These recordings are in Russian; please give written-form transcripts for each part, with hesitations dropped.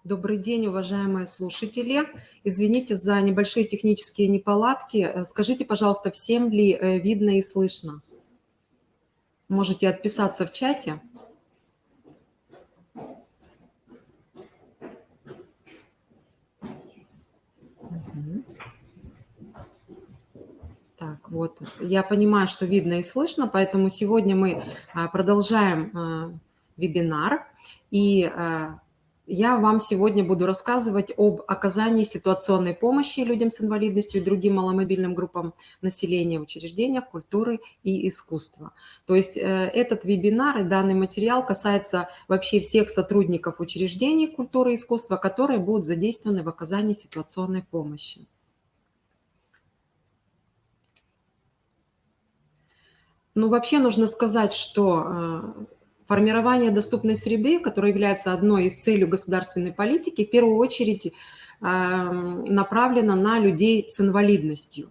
Добрый день, уважаемые слушатели. Извините за небольшие технические неполадки. Скажите, пожалуйста, всем ли видно и слышно? Можете отписаться в чате. Мгм. Так, вот. Я понимаю, что видно и слышно, поэтому сегодня мы продолжаем вебинар. И я вам сегодня буду рассказывать об оказании ситуационной помощи людям с инвалидностью и другим маломобильным группам населения в учреждениях культуры и искусства. То есть этот вебинар и данный материал касается вообще всех сотрудников учреждений культуры и искусства, которые будут задействованы в оказании ситуационной помощи. Ну, вообще нужно сказать, что формирование доступной среды, которая является одной из целей государственной политики, в первую очередь направлено на людей с инвалидностью.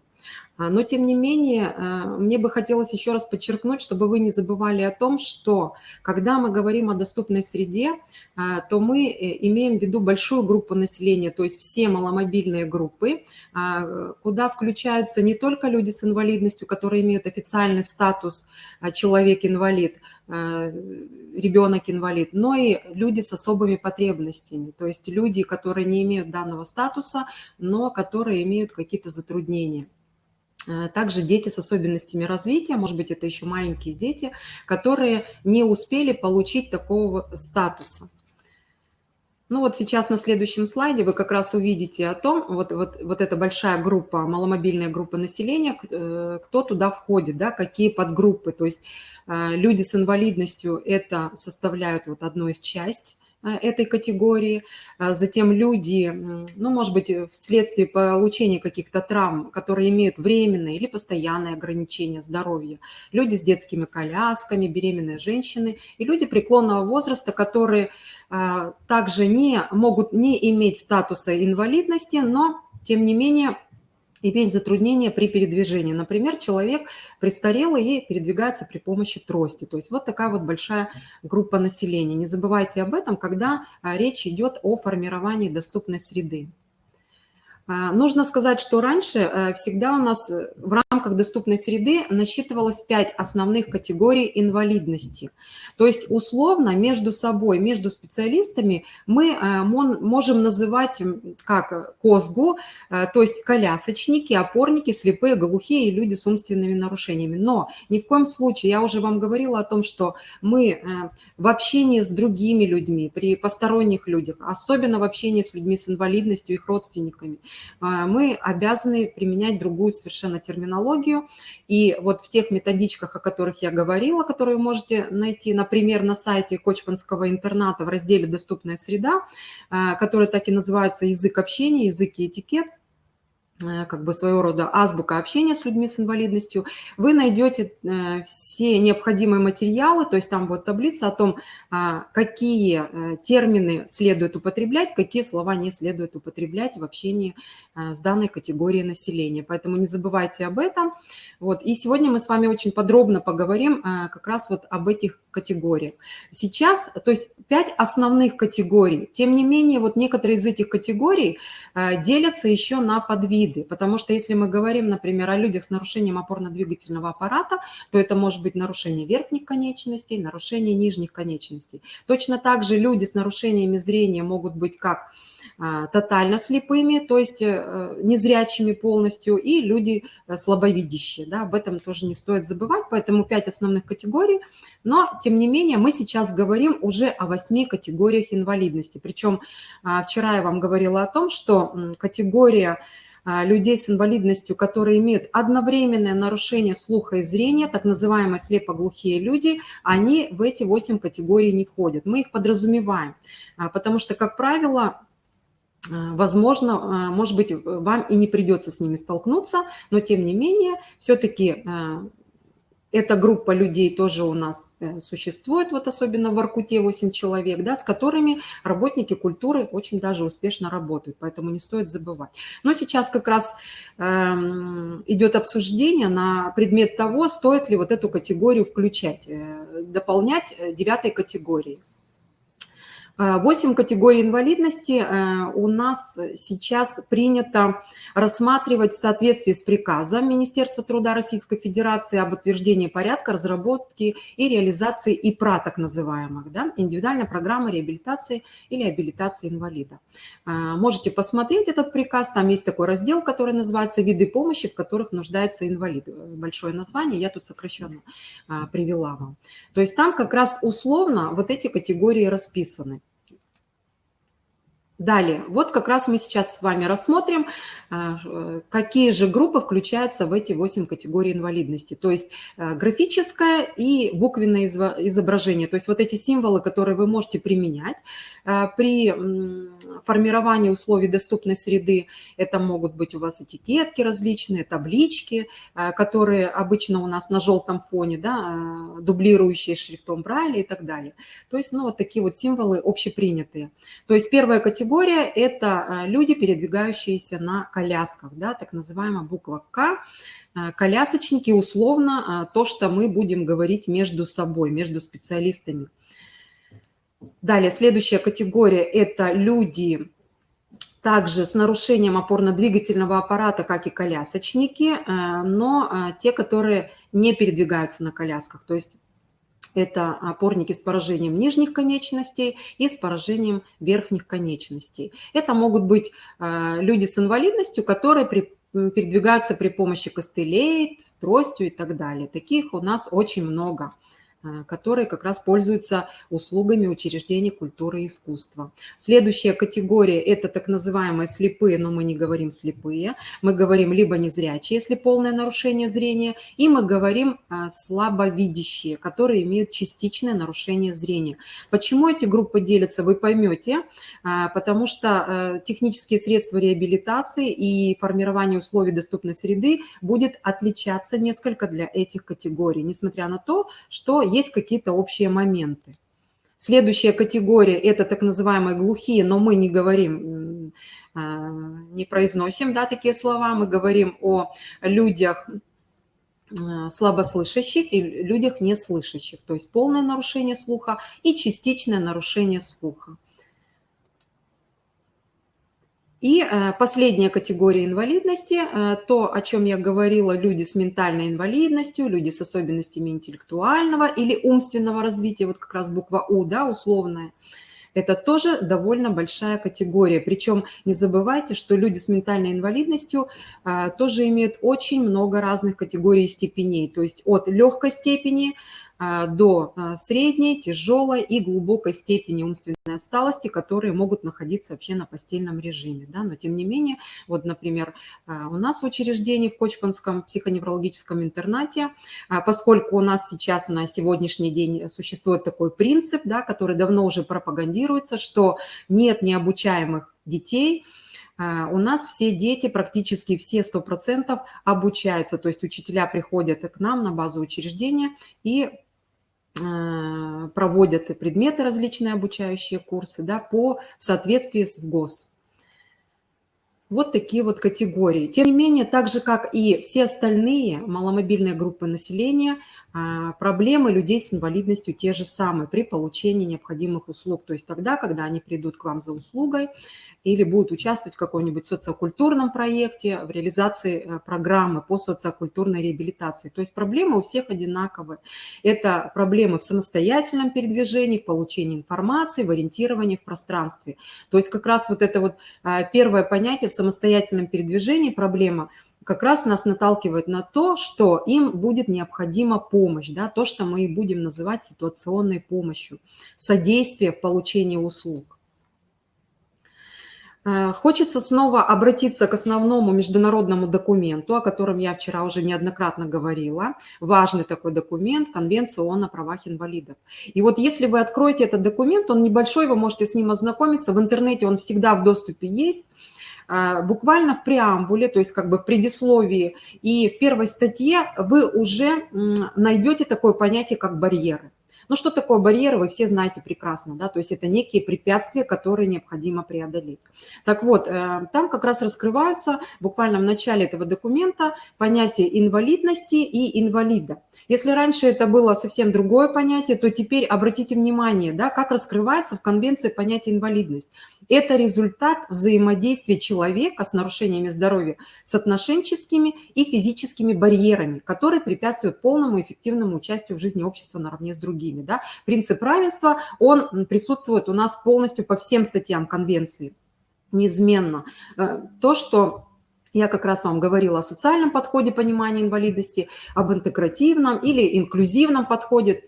Но, тем не менее, мне бы хотелось еще раз подчеркнуть, чтобы вы не забывали о том, что когда мы говорим о доступной среде, то мы имеем в виду большую группу населения, то есть все маломобильные группы, куда включаются не только люди с инвалидностью, которые имеют официальный статус человек-инвалид, ребенок-инвалид, но и люди с особыми потребностями, то есть люди, которые не имеют данного статуса, но которые имеют какие-то затруднения. Также дети с особенностями развития, может быть, это еще маленькие дети, которые не успели получить такого статуса. Ну вот сейчас на следующем слайде вы как раз увидите о том, вот эта большая группа, маломобильная группа населения, кто туда входит, да, какие подгруппы. То есть люди с инвалидностью это составляют вот одну из частей этой категории. Затем люди, ну, может быть, вследствие получения каких-то травм, которые имеют временное или постоянное ограничение здоровья. Люди с детскими колясками, беременные женщины и люди преклонного возраста, которые также могут не иметь статуса инвалидности, но, тем не менее, иметь затруднения при передвижении. Например, человек престарелый и передвигается при помощи трости. То есть вот такая вот большая группа населения. Не забывайте об этом, когда речь идет о формировании доступной среды. Нужно сказать, что раньше всегда у нас в рамках доступной среды насчитывалось 5 основных категорий инвалидности. То есть условно между собой, между специалистами мы можем называть как КОСГУ, то есть колясочники, опорники, слепые, глухие и люди с умственными нарушениями. Но ни в коем случае, я уже вам говорила о том, что мы в общении с другими людьми, при посторонних людях, особенно в общении с людьми с инвалидностью, их родственниками, мы обязаны применять другую совершенно терминологию. И вот в тех методичках, о которых я говорила, которые вы можете найти, например, на сайте Кочпанского интерната в разделе «Доступная среда», который так и называется «Язык общения, язык и этикет», как бы своего рода азбука общения с людьми с инвалидностью, вы найдете все необходимые материалы, то есть там будет таблица о том, какие термины следует употреблять, какие слова не следует употреблять в общении с данной категорией населения. Поэтому не забывайте об этом. Вот. И сегодня мы с вами очень подробно поговорим как раз вот об этих категориях. Сейчас, то есть 5 основных категорий, тем не менее, вот некоторые из этих категорий делятся еще на подвиды, потому что если мы говорим, например, о людях с нарушением опорно-двигательного аппарата, то это может быть нарушение верхних конечностей, нарушение нижних конечностей. Точно так же люди с нарушениями зрения могут быть как тотально слепыми, то есть незрячими полностью, и люди слабовидящие. Да, об этом тоже не стоит забывать, поэтому 5 основных категорий. Но, тем не менее, мы сейчас говорим уже о 8 категориях инвалидности. Причем вчера я вам говорила о том, что категория людей с инвалидностью, которые имеют одновременное нарушение слуха и зрения, так называемые слепоглухие люди, они в эти 8 категорий не входят. Мы их подразумеваем, потому что, как правило, возможно, может быть, вам и не придется с ними столкнуться, но тем не менее, все-таки эта группа людей тоже у нас существует, вот особенно в Воркуте 8 человек, да, с которыми работники культуры очень даже успешно работают, поэтому не стоит забывать. Но сейчас как раз идет обсуждение на предмет того, стоит ли вот эту категорию включать, дополнять 9 категорией. 8 категорий инвалидности у нас сейчас принято рассматривать в соответствии с приказом Министерства труда Российской Федерации об утверждении порядка разработки и реализации ИПРА, так называемых, да, индивидуальная программа реабилитации или абилитации инвалида. Можете посмотреть этот приказ, там есть такой раздел, который называется «Виды помощи, в которых нуждается инвалид». Большое название, я тут сокращенно привела вам. То есть там как раз условно вот эти категории расписаны. Далее, вот как раз мы сейчас с вами рассмотрим, какие же группы включаются в эти 8 категорий инвалидности. То есть графическое и буквенное изображение. То есть вот эти символы, которые вы можете применять при формировании условий доступной среды. Это могут быть у вас этикетки различные, таблички, которые обычно у нас на желтом фоне, да, дублирующие шрифтом Брайля и так далее. То есть, ну, вот такие вот символы общепринятые. То есть первая категория – это люди, передвигающиеся на колясках, да, так называемая буква К. Колясочники условно то, что мы будем говорить между собой, между специалистами. Далее, следующая категория – это люди также с нарушением опорно-двигательного аппарата, как и колясочники, но те, которые не передвигаются на колясках, то есть это опорники с поражением нижних конечностей и с поражением верхних конечностей. Это могут быть люди с инвалидностью, которые передвигаются при помощи костылей, с тростью и так далее. Таких у нас очень много, которые как раз пользуются услугами учреждений культуры и искусства. Следующая категория – это так называемые слепые, но мы не говорим слепые, мы говорим либо незрячие, если полное нарушение зрения, и мы говорим слабовидящие, которые имеют частичное нарушение зрения. Почему эти группы делятся, вы поймете, потому что технические средства реабилитации и формирование условий доступной среды будет отличаться несколько для этих категорий, несмотря на то, что есть какие-то общие моменты. Следующая категория – это так называемые глухие, но мы не говорим, не произносим, да, такие слова, мы говорим о людях слабослышащих и людях неслышащих, то есть полное нарушение слуха и частичное нарушение слуха. И последняя категория инвалидности, то, о чем я говорила, люди с ментальной инвалидностью, люди с особенностями интеллектуального или умственного развития, вот как раз буква У, да, условная, это тоже довольно большая категория. Причем не забывайте, что люди с ментальной инвалидностью тоже имеют очень много разных категорий и степеней, то есть от легкой степени до средней, тяжелой и глубокой степени умственной отсталости, которые могут находиться вообще на постельном режиме. Да? Но тем не менее, вот, например, у нас в учреждении в Кочпанском психоневрологическом интернате, поскольку у нас сейчас на сегодняшний день существует такой принцип, да, который давно уже пропагандируется, что нет необучаемых детей, у нас все дети, практически все 100% обучаются, то есть учителя приходят к нам на базу учреждения и проводят предметы различные, обучающие курсы, да, в соответствии с ГОС. Вот такие вот категории. Тем не менее, так же, как и все остальные маломобильные группы населения, проблемы людей с инвалидностью те же самые при получении необходимых услуг. То есть тогда, когда они придут к вам за услугой или будут участвовать в каком-нибудь социокультурном проекте, в реализации программы по социокультурной реабилитации. То есть проблемы у всех одинаковые. Это проблемы в самостоятельном передвижении, в получении информации, в ориентировании в пространстве. То есть как раз вот это вот первое понятие в самостоятельном передвижении, проблема, как раз нас наталкивает на то, что им будет необходима помощь, да, то, что мы и будем называть ситуационной помощью, содействие в получении услуг. Хочется снова обратиться к основному международному документу, о котором я вчера уже неоднократно говорила. Важный такой документ – Конвенция ООН о правах инвалидов. И вот если вы откроете этот документ, он небольшой, вы можете с ним ознакомиться, в интернете он всегда в доступе есть. Буквально в преамбуле, то есть как бы в предисловии и в первой статье вы уже найдете такое понятие, как барьеры. Ну, что такое барьеры, вы все знаете прекрасно, да, то есть это некие препятствия, которые необходимо преодолеть. Так вот, там как раз раскрываются буквально в начале этого документа понятие инвалидности и инвалида. Если раньше это было совсем другое понятие, то теперь обратите внимание, да, как раскрывается в Конвенции понятие инвалидность. Это результат взаимодействия человека с нарушениями здоровья с отношенческими и физическими барьерами, которые препятствуют полному и эффективному участию в жизни общества наравне с другими. Да. Принцип равенства, он присутствует у нас полностью по всем статьям Конвенции, неизменно. То, что я как раз вам говорила о социальном подходе понимания инвалидности, об интегративном или инклюзивном подходе,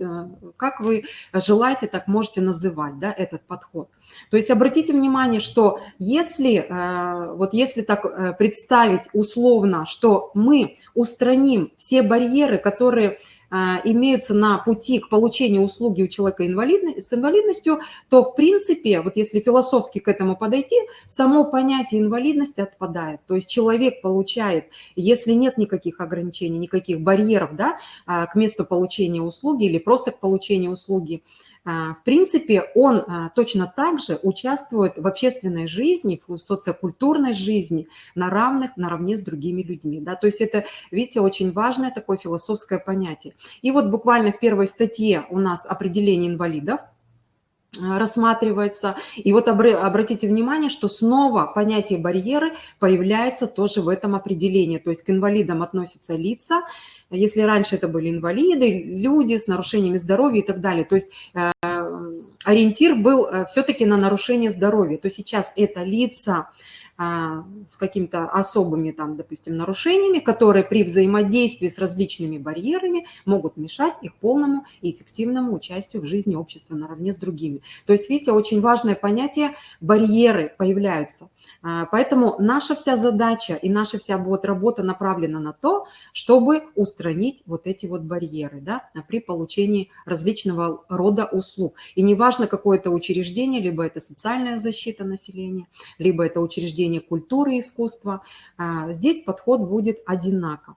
как вы желаете, так можете называть, да, этот подход. То есть обратите внимание, что если, вот если так представить условно, что мы устраним все барьеры, которые имеются на пути к получению услуги у человека с инвалидностью, то, в принципе, вот если философски к этому подойти, само понятие инвалидности отпадает. То есть человек получает, если нет никаких ограничений, никаких барьеров, да, к месту получения услуги или просто к получению услуги, в принципе, он точно так же участвует в общественной жизни, в социокультурной жизни наравне с другими людьми. Да? То есть это, видите, очень важное такое философское понятие. И вот буквально в первой статье у нас определение инвалидов рассматривается. И вот обратите внимание, что снова понятие барьеры появляется тоже в этом определении. То есть к инвалидам относятся лица, если раньше это были инвалиды, люди с нарушениями здоровья и так далее. То есть ориентир был все-таки на нарушение здоровья. То сейчас это лица с какими-то особыми, там, допустим, нарушениями, которые при взаимодействии с различными барьерами могут мешать их полному и эффективному участию в жизни общества наравне с другими. То есть, видите, очень важное понятие барьеры появляются. Поэтому наша вся задача и наша вся вот работа направлена на то, чтобы устранить вот эти вот барьеры, да, при получении различного рода услуг. И неважно, какое это учреждение, либо это социальная защита населения, либо это учреждение культуры и искусства, здесь подход будет одинаков.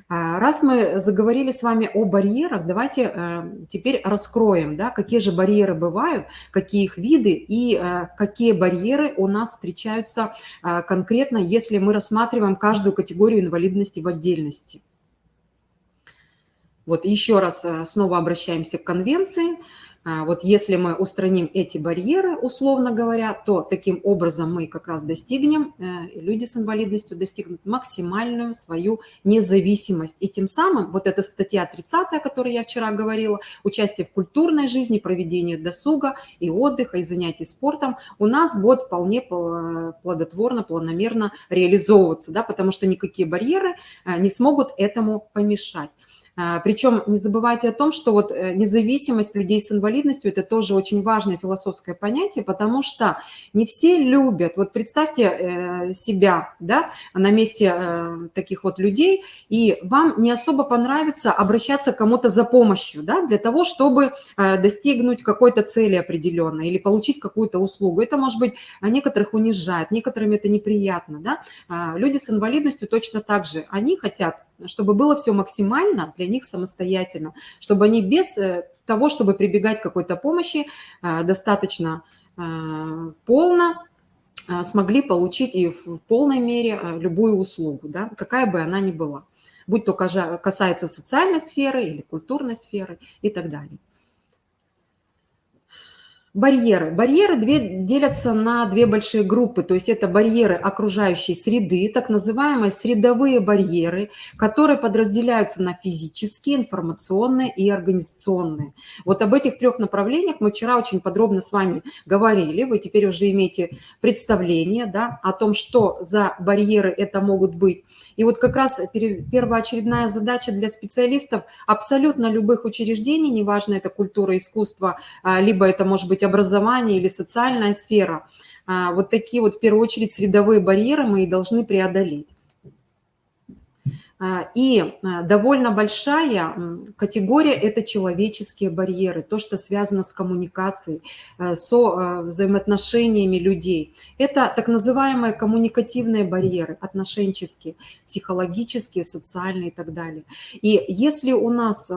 Раз мы заговорили с вами о барьерах, давайте теперь раскроем, да, какие же барьеры бывают, какие их виды и какие барьеры у нас встречаются конкретно, если мы рассматриваем каждую категорию инвалидности в отдельности. Вот еще раз снова обращаемся к Конвенции. Вот если мы устраним эти барьеры, условно говоря, то таким образом мы как раз достигнем, люди с инвалидностью достигнут максимальную свою независимость. И тем самым вот эта статья 30, о которой я вчера говорила, участие в культурной жизни, проведение досуга и отдыха, и занятий спортом у нас будет вполне плодотворно, планомерно реализовываться, да, потому что никакие барьеры не смогут этому помешать. Причем не забывайте о том, что вот независимость людей с инвалидностью – это тоже очень важное философское понятие, потому что не все любят. Вот представьте себя, да, на месте таких вот людей, и вам не особо понравится обращаться к кому-то за помощью, да, для того, чтобы достигнуть какой-то цели определенной или получить какую-то услугу. Это, может быть, некоторых унижает, некоторым это неприятно. Да? Люди с инвалидностью точно так же. Они хотят, чтобы было все максимально для них самостоятельно, чтобы они без того, чтобы прибегать к какой-то помощи, достаточно полно смогли получить и в полной мере любую услугу, да, какая бы она ни была, будь то касается социальной сферы или культурной сферы и так далее. Барьеры. Барьеры делятся на две большие группы, то есть это барьеры окружающей среды, так называемые средовые барьеры, которые подразделяются на физические, информационные и организационные. Вот об этих трех направлениях мы вчера очень подробно с вами говорили, вы теперь уже имеете представление, да, о том, что за барьеры это могут быть. И вот как раз первоочередная задача для специалистов абсолютно любых учреждений, неважно, это культура, искусство, либо это может быть образование или социальная сфера, вот такие вот в первую очередь средовые барьеры мы и должны преодолеть. И довольно большая категория – это человеческие барьеры, то, что связано с коммуникацией, со взаимоотношениями людей. Это так называемые коммуникативные барьеры, отношенческие, психологические, социальные и так далее. И если у нас,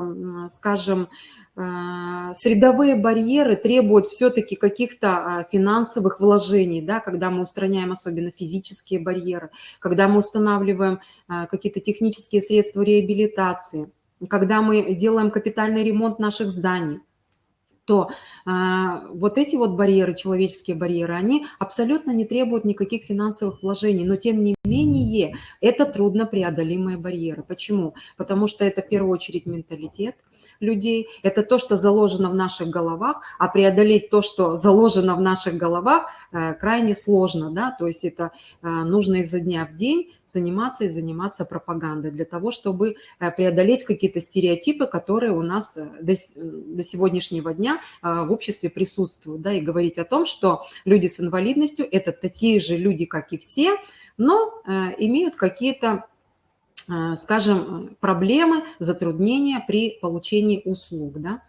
скажем, средовые барьеры требуют все-таки каких-то финансовых вложений, да, когда мы устраняем особенно физические барьеры, когда мы устанавливаем какие-то технические средства реабилитации, когда мы делаем капитальный ремонт наших зданий, то вот эти вот барьеры, человеческие барьеры, они абсолютно не требуют никаких финансовых вложений, но тем не менее это труднопреодолимые барьеры. Почему? Потому что это в первую очередь менталитет людей, это то, что заложено в наших головах, а преодолеть то, что заложено в наших головах, крайне сложно, да, то есть это нужно изо дня в день заниматься и заниматься пропагандой для того, чтобы преодолеть какие-то стереотипы, которые у нас до сегодняшнего дня в обществе присутствуют, да, и говорить о том, что люди с инвалидностью – это такие же люди, как и все, но имеют какие-то, скажем, проблемы, затруднения при получении услуг, да.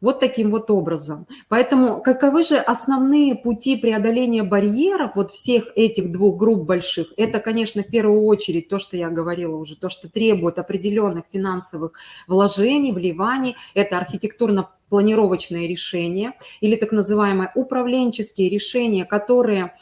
Вот таким вот образом. Поэтому каковы же основные пути преодоления барьеров вот всех этих двух групп больших? Это, конечно, в первую очередь то, что я говорила уже, то, что требует определенных финансовых вложений, вливаний. Это архитектурно-планировочные решения или так называемые управленческие решения, которые,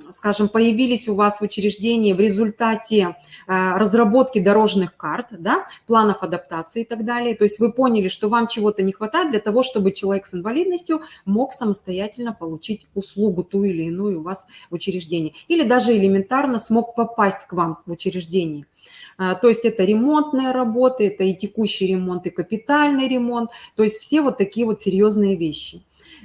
скажем, появились у вас в учреждении в результате разработки дорожных карт, да, планов адаптации и так далее. То есть вы поняли, что вам чего-то не хватает для того, чтобы человек с инвалидностью мог самостоятельно получить услугу ту или иную у вас в учреждении. Или даже элементарно смог попасть к вам в учреждение. То есть это ремонтные работы, это и текущий ремонт, и капитальный ремонт. То есть все вот такие вот серьезные вещи.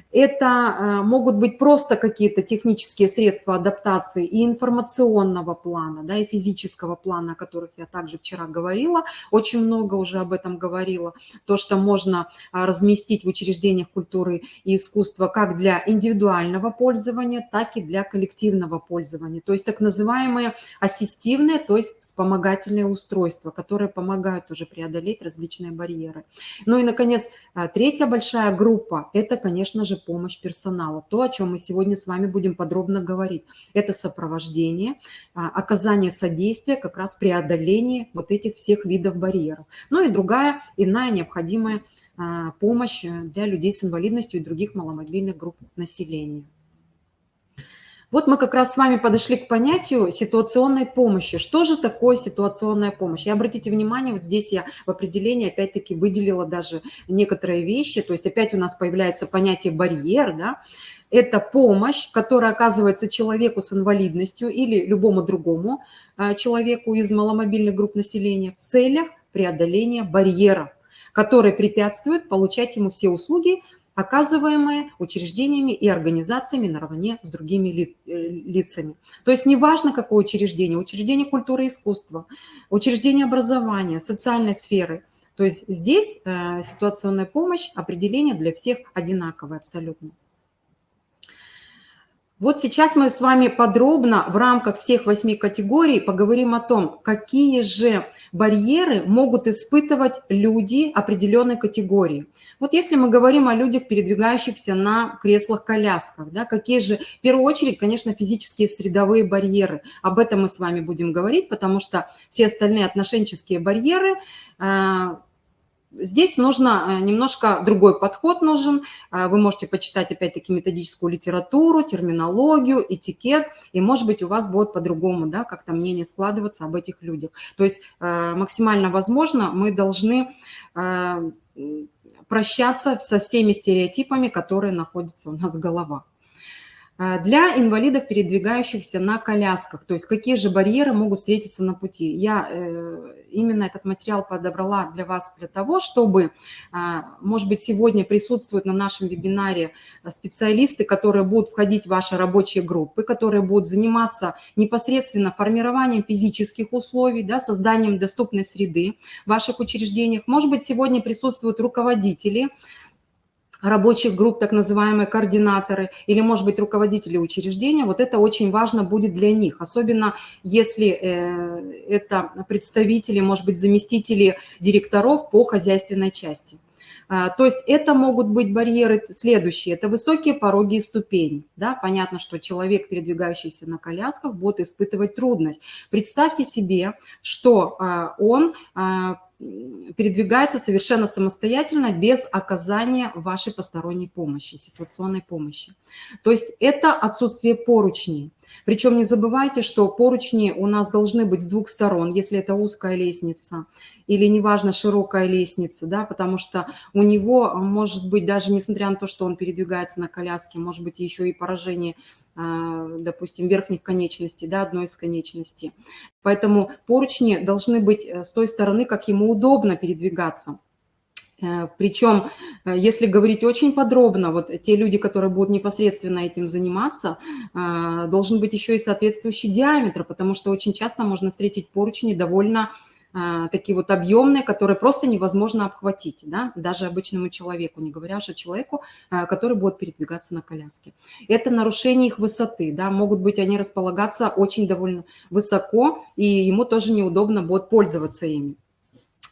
Это могут быть просто какие-то технические средства адаптации и информационного плана, да, и физического плана, о которых я также вчера говорила, очень много уже об этом говорила. То, что можно разместить в учреждениях культуры и искусства как для индивидуального пользования, так и для коллективного пользования. То есть так называемые ассистивные, то есть вспомогательные устройства, которые помогают уже преодолеть различные барьеры. Ну и, наконец, третья большая группа – это, конечно же, помощь персонала. То, о чем мы сегодня с вами будем подробно говорить. Это сопровождение, оказание содействия как раз преодолении вот этих всех видов барьеров. Ну и другая, иная необходимая помощь для людей с инвалидностью и других маломобильных групп населения. Вот мы как раз с вами подошли к понятию ситуационной помощи. Что же такое ситуационная помощь? И обратите внимание, вот здесь я в определении опять-таки выделила даже некоторые вещи. То есть опять у нас появляется понятие барьер, да? Это помощь, которая оказывается человеку с инвалидностью или любому другому человеку из маломобильных групп населения в целях преодоления барьеров, которые препятствуют получать ему все услуги, оказываемые учреждениями и организациями наравне с другими лицами. То есть неважно, какое учреждение культуры и искусства, учреждение образования, социальной сферы. То есть здесь ситуационная помощь, определение для всех одинаковое абсолютно. Вот сейчас мы с вами подробно в рамках всех 8 категорий поговорим о том, какие же барьеры могут испытывать люди определенной категории. Вот если мы говорим о людях, передвигающихся на креслах-колясках, да, какие же, в первую очередь, конечно, физические средовые барьеры. Об этом мы с вами будем говорить, потому что все остальные отношенческие барьеры здесь нужно немножко другой подход нужен. Вы можете почитать, опять-таки, методическую литературу, терминологию, этикет, и, может быть, у вас будет по-другому, да, как-то мнение складываться об этих людях. То есть максимально возможно мы должны прощаться со всеми стереотипами, которые находятся у нас в головах. Для инвалидов, передвигающихся на колясках, то есть какие же барьеры могут встретиться на пути. Я именно этот материал подобрала для вас для того, чтобы, может быть, сегодня присутствуют на нашем вебинаре специалисты, которые будут входить в ваши рабочие группы, которые будут заниматься непосредственно формированием физических условий, да, созданием доступной среды в ваших учреждениях. Может быть, сегодня присутствуют руководители рабочих групп, так называемые координаторы, или, может быть, руководители учреждения, вот это очень важно будет для них, особенно если это представители, может быть, заместители директоров по хозяйственной части. То есть это могут быть барьеры следующие. Это высокие пороги и ступени. Да? Понятно, что человек, передвигающийся на колясках, будет испытывать трудность. Представьте себе, что он передвигается совершенно самостоятельно, без оказания вашей посторонней помощи, ситуационной помощи. То есть это отсутствие поручней. Причем не забывайте, что поручни у нас должны быть с двух сторон, если это узкая лестница или, неважно, широкая лестница, да, потому что у него может быть, даже несмотря на то, что он передвигается на коляске, может быть еще и поражение, допустим, верхних конечностей, да, одной из конечностей. Поэтому поручни должны быть с той стороны, как ему удобно передвигаться. Причем, если говорить очень подробно, вот те люди, которые будут непосредственно этим заниматься, должен быть еще и соответствующий диаметр, потому что очень часто можно встретить поручни довольно такие вот объемные, которые просто невозможно обхватить, да, даже обычному человеку, не говоря уж о человеку, который будет передвигаться на коляске. Это нарушение их высоты, да, могут быть они располагаться очень довольно высоко, и ему тоже неудобно будет пользоваться ими.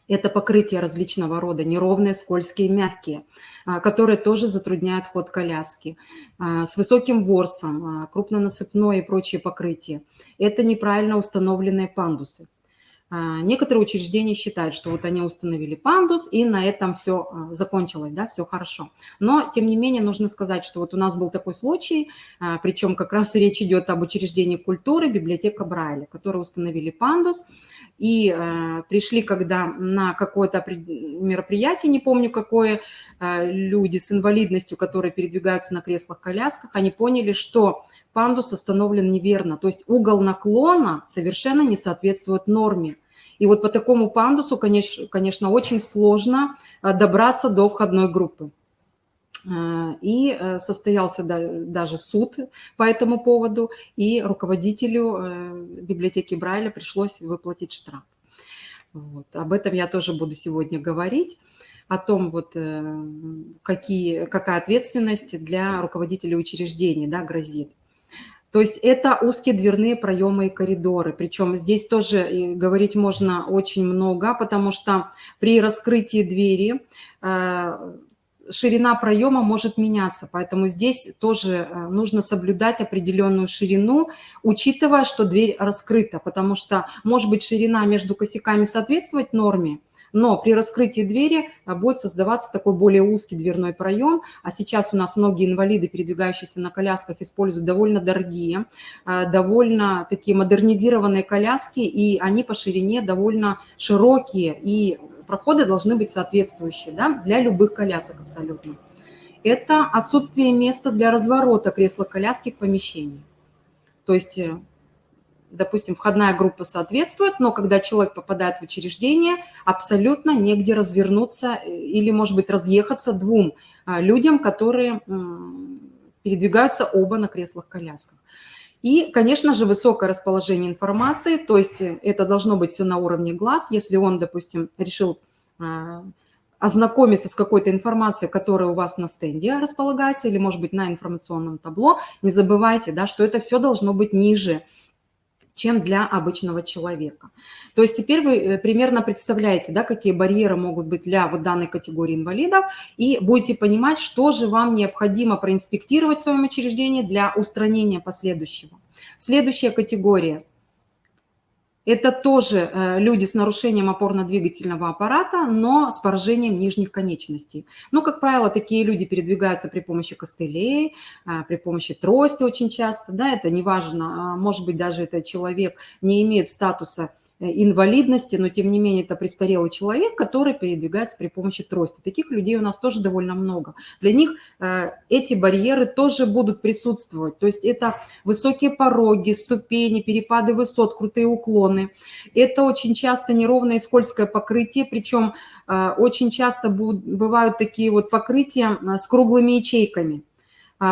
Это покрытия различного рода, неровные, скользкие, мягкие, которые тоже затрудняют ход коляски. С высоким ворсом, крупнонасыпное и прочие покрытия. Это неправильно установленные пандусы. Некоторые учреждения считают, что вот они установили пандус, и на этом все закончилось, да, все хорошо. Но, тем не менее, нужно сказать, что вот у нас был такой случай, причем как раз речь идет об учреждении культуры, библиотека Брайля, которые установили пандус, и пришли, когда на какое-то мероприятие, не помню какое, люди с инвалидностью, которые передвигаются на креслах-колясках, они поняли, что пандус установлен неверно, то есть угол наклона совершенно не соответствует норме. И вот по такому пандусу, конечно, очень сложно добраться до входной группы. И состоялся даже суд по этому поводу, и руководителю библиотеки Брайля пришлось выплатить штраф. Вот. Об этом я тоже буду сегодня говорить, о том, вот, какая ответственность для руководителей учреждений, да, грозит. То есть это узкие дверные проемы и коридоры. Причем здесь тоже говорить можно очень много, потому что при раскрытии двери ширина проема может меняться. Поэтому здесь тоже нужно соблюдать определенную ширину, учитывая, что дверь раскрыта. Потому что, может быть, ширина между косяками соответствовать норме, но при раскрытии двери будет создаваться такой более узкий дверной проем. А сейчас у нас многие инвалиды, передвигающиеся на колясках, используют довольно дорогие, довольно такие модернизированные коляски, и они по ширине довольно широкие, и проходы должны быть соответствующие, да, для любых колясок абсолютно. Это отсутствие места для разворота кресла-коляски в помещении. То есть, допустим, входная группа соответствует, но когда человек попадает в учреждение, абсолютно негде развернуться или, может быть, разъехаться двум людям, которые передвигаются оба на креслах-колясках. И, конечно же, высокое расположение информации, то есть это должно быть все на уровне глаз. Если он, допустим, решил ознакомиться с какой-то информацией, которая у вас на стенде располагается, или, может быть, на информационном табло, не забывайте, да, что это все должно быть ниже, чем для обычного человека. То есть теперь вы примерно представляете, да, какие барьеры могут быть для вот данной категории инвалидов, и будете понимать, что же вам необходимо проинспектировать в своем учреждении для устранения последующего. Следующая категория – это тоже люди с нарушением опорно-двигательного аппарата, но с поражением нижних конечностей. Ну, как правило, такие люди передвигаются при помощи костылей, при помощи трости очень часто. Да, это неважно, может быть, даже этот человек не имеет статуса инвалидности, но тем не менее это престарелый человек, который передвигается при помощи трости. Таких людей у нас тоже довольно много. Для них эти барьеры тоже будут присутствовать. То есть это высокие пороги, ступени, перепады высот, крутые уклоны. Это очень часто неровное и скользкое покрытие, причем очень часто бывают такие вот покрытия с круглыми ячейками.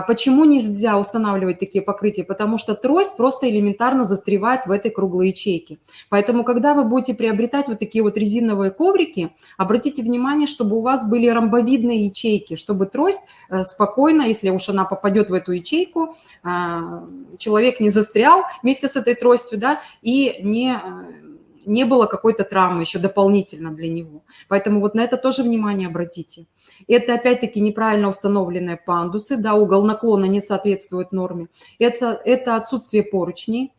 Почему нельзя устанавливать такие покрытия? Потому что трость просто элементарно застревает в этой круглой ячейке. Поэтому, когда вы будете приобретать вот такие вот резиновые коврики, обратите внимание, чтобы у вас были ромбовидные ячейки, чтобы трость спокойно, если уж она попадет в эту ячейку, человек не застрял вместе с этой тростью, да, и не было какой-то травмы еще дополнительно для него. Поэтому вот на это тоже внимание обратите. Это опять-таки неправильно установленные пандусы, да, угол наклона не соответствует норме. Это отсутствие поручней.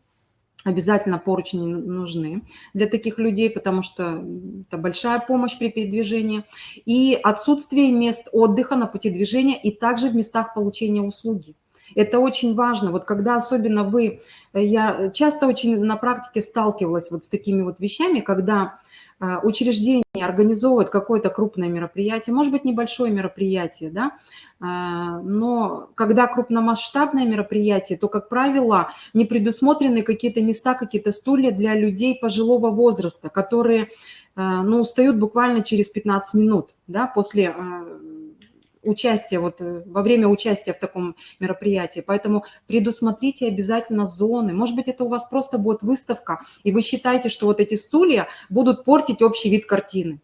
Обязательно поручни нужны для таких людей, потому что это большая помощь при передвижении. И отсутствие мест отдыха на пути движения и также в местах получения услуги. Это очень важно. Вот когда особенно я часто очень на практике сталкивалась вот с такими вот вещами, когда учреждение организовывает какое-то крупное мероприятие, может быть, небольшое мероприятие, да, но когда крупномасштабное мероприятие, то, как правило, не предусмотрены какие-то места, какие-то стулья для людей пожилого возраста, которые, ну, устают буквально через 15 минут, да, после участия, вот во время участия в таком мероприятии. Поэтому предусмотрите обязательно зоны. Может быть, это у вас просто будет выставка, и вы считаете, что вот эти стулья будут портить общий вид картины,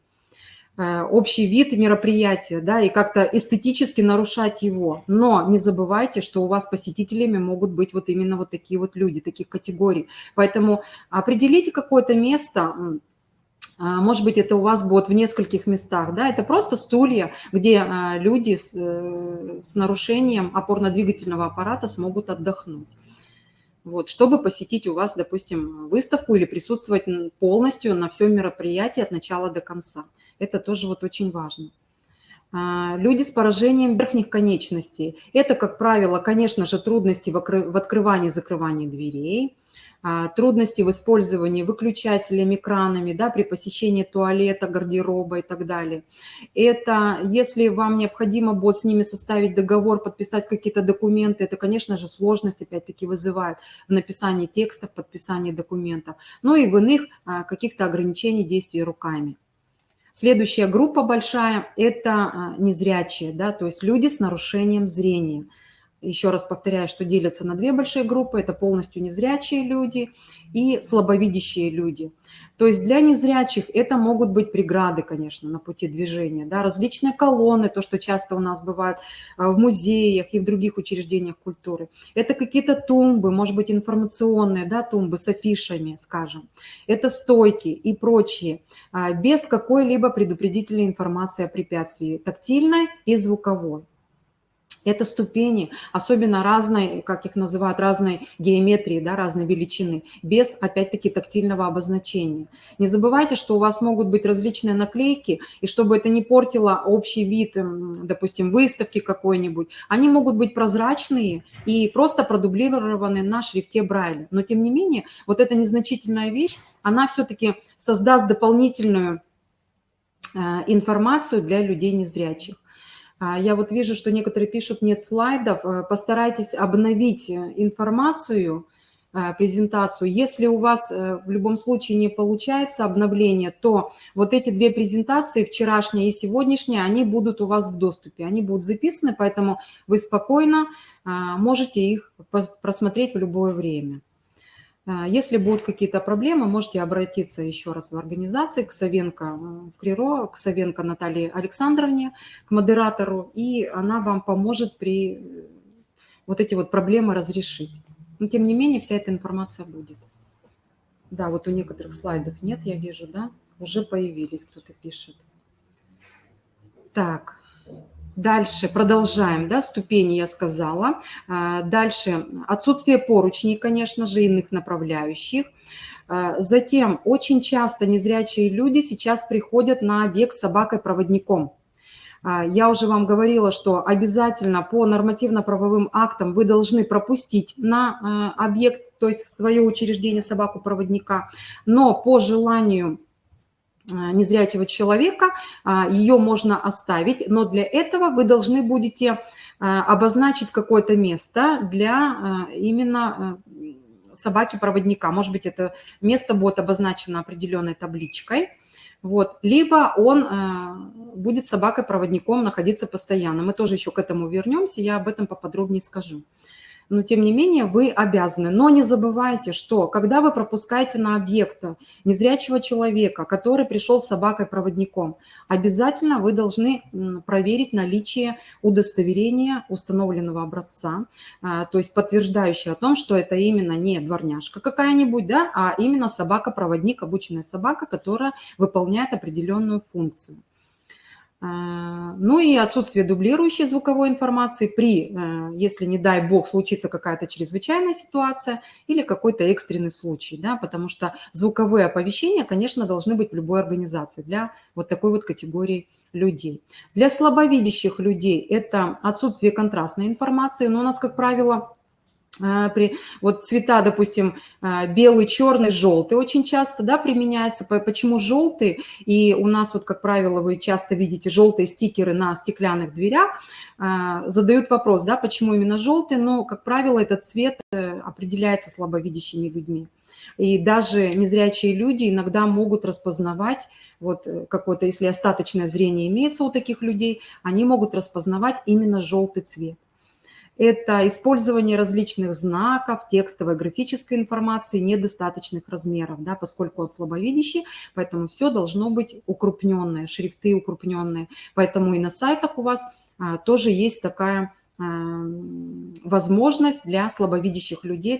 общий вид мероприятия, да, и как-то эстетически нарушать его. Но не забывайте, что у вас посетителями могут быть вот именно вот такие вот люди, таких категорий. Поэтому определите какое-то место. Может быть, это у вас будет в нескольких местах, да, это просто стулья, где люди с нарушением опорно-двигательного аппарата смогут отдохнуть. Вот, чтобы посетить у вас, допустим, выставку или присутствовать полностью на всем мероприятии от начала до конца. Это тоже вот очень важно. Люди с поражением верхних конечностей. Это, как правило, конечно же, трудности в открывании и закрывании дверей, трудности в использовании выключателями, экранами, да, при посещении туалета, гардероба и так далее. Это если вам необходимо будет с ними составить договор, подписать какие-то документы, это, конечно же, сложность опять-таки вызывает в написании текстов, подписании документов, ну и в иных каких-то ограничений действий руками. Следующая группа большая – это незрячие, да, то есть люди с нарушением зрения. Еще раз повторяю, что делятся на две большие группы. Это полностью незрячие люди и слабовидящие люди. То есть для незрячих это могут быть преграды, конечно, на пути движения. Да, различные колонны, то, что часто у нас бывает в музеях и в других учреждениях культуры. Это какие-то тумбы, может быть, информационные, да, тумбы с афишами, скажем. Это стойки и прочие, без какой-либо предупредительной информации о препятствии, тактильной и звуковой. Это ступени, особенно разной, как их называют, разной геометрии, да, разной величины, без, опять-таки, тактильного обозначения. Не забывайте, что у вас могут быть различные наклейки, и чтобы это не портило общий вид, допустим, выставки какой-нибудь, они могут быть прозрачные и просто продублированы на шрифте Брайля. Но, тем не менее, вот эта незначительная вещь, она все-таки создаст дополнительную информацию для людей незрячих. Я вот вижу, что некоторые пишут, нет слайдов. Постарайтесь обновить информацию, презентацию. Если у вас в любом случае не получается обновление, то вот эти две презентации, вчерашняя и сегодняшняя, они будут у вас в доступе. Они будут записаны, поэтому вы спокойно можете их просмотреть в любое время. Если будут какие-то проблемы, можете обратиться еще раз в организации к Савенко в КРИРО, к Савенко Наталье Александровне, к модератору, и она вам поможет при вот эти вот проблемы разрешить. Но тем не менее вся эта информация будет. Да, вот у некоторых слайдов нет, я вижу, да, уже появились, кто-то пишет. Так. Дальше продолжаем, да, ступени я сказала. Дальше отсутствие поручней, конечно же, иных направляющих. Затем очень часто незрячие люди сейчас приходят на объект с собакой-проводником. Я уже вам говорила, что обязательно по нормативно-правовым актам вы должны пропустить на объект, то есть в свое учреждение собаку-проводника, но по желанию незрячего человека, ее можно оставить, но для этого вы должны будете обозначить какое-то место для именно собаки-проводника. Может быть, это место будет обозначено определенной табличкой, вот. Либо он будет собакой-проводником находиться постоянно. Мы тоже еще к этому вернемся, я об этом поподробнее скажу. Но, тем не менее, вы обязаны. Но не забывайте, что когда вы пропускаете на объект незрячего человека, который пришел с собакой-проводником, обязательно вы должны проверить наличие удостоверения установленного образца, то есть подтверждающее о том, что это именно не дворняжка какая-нибудь, да, а именно собака-проводник, обученная собака, которая выполняет определенную функцию. Ну и отсутствие дублирующей звуковой информации если, не дай бог, случится какая-то чрезвычайная ситуация или какой-то экстренный случай, да, потому что звуковые оповещения, конечно, должны быть в любой организации для вот такой вот категории людей. Для слабовидящих людей это отсутствие контрастной информации, но у нас, как правило, вот цвета, допустим, белый, черный, желтый очень часто, да, применяется. Почему желтый? И у нас вот, как правило, вы часто видите желтые стикеры на стеклянных дверях. Задают вопрос, да, почему именно желтый? Но, как правило, этот цвет определяется слабовидящими людьми. И даже незрячие люди иногда могут распознавать вот какое-то, если остаточное зрение имеется у таких людей, они могут распознавать именно желтый цвет. Это использование различных знаков, текстовой, графической информации недостаточных размеров, да, поскольку он слабовидящий, поэтому все должно быть укрупненное, шрифты укрупненные. Поэтому и на сайтах у вас тоже есть такая возможность для слабовидящих людей,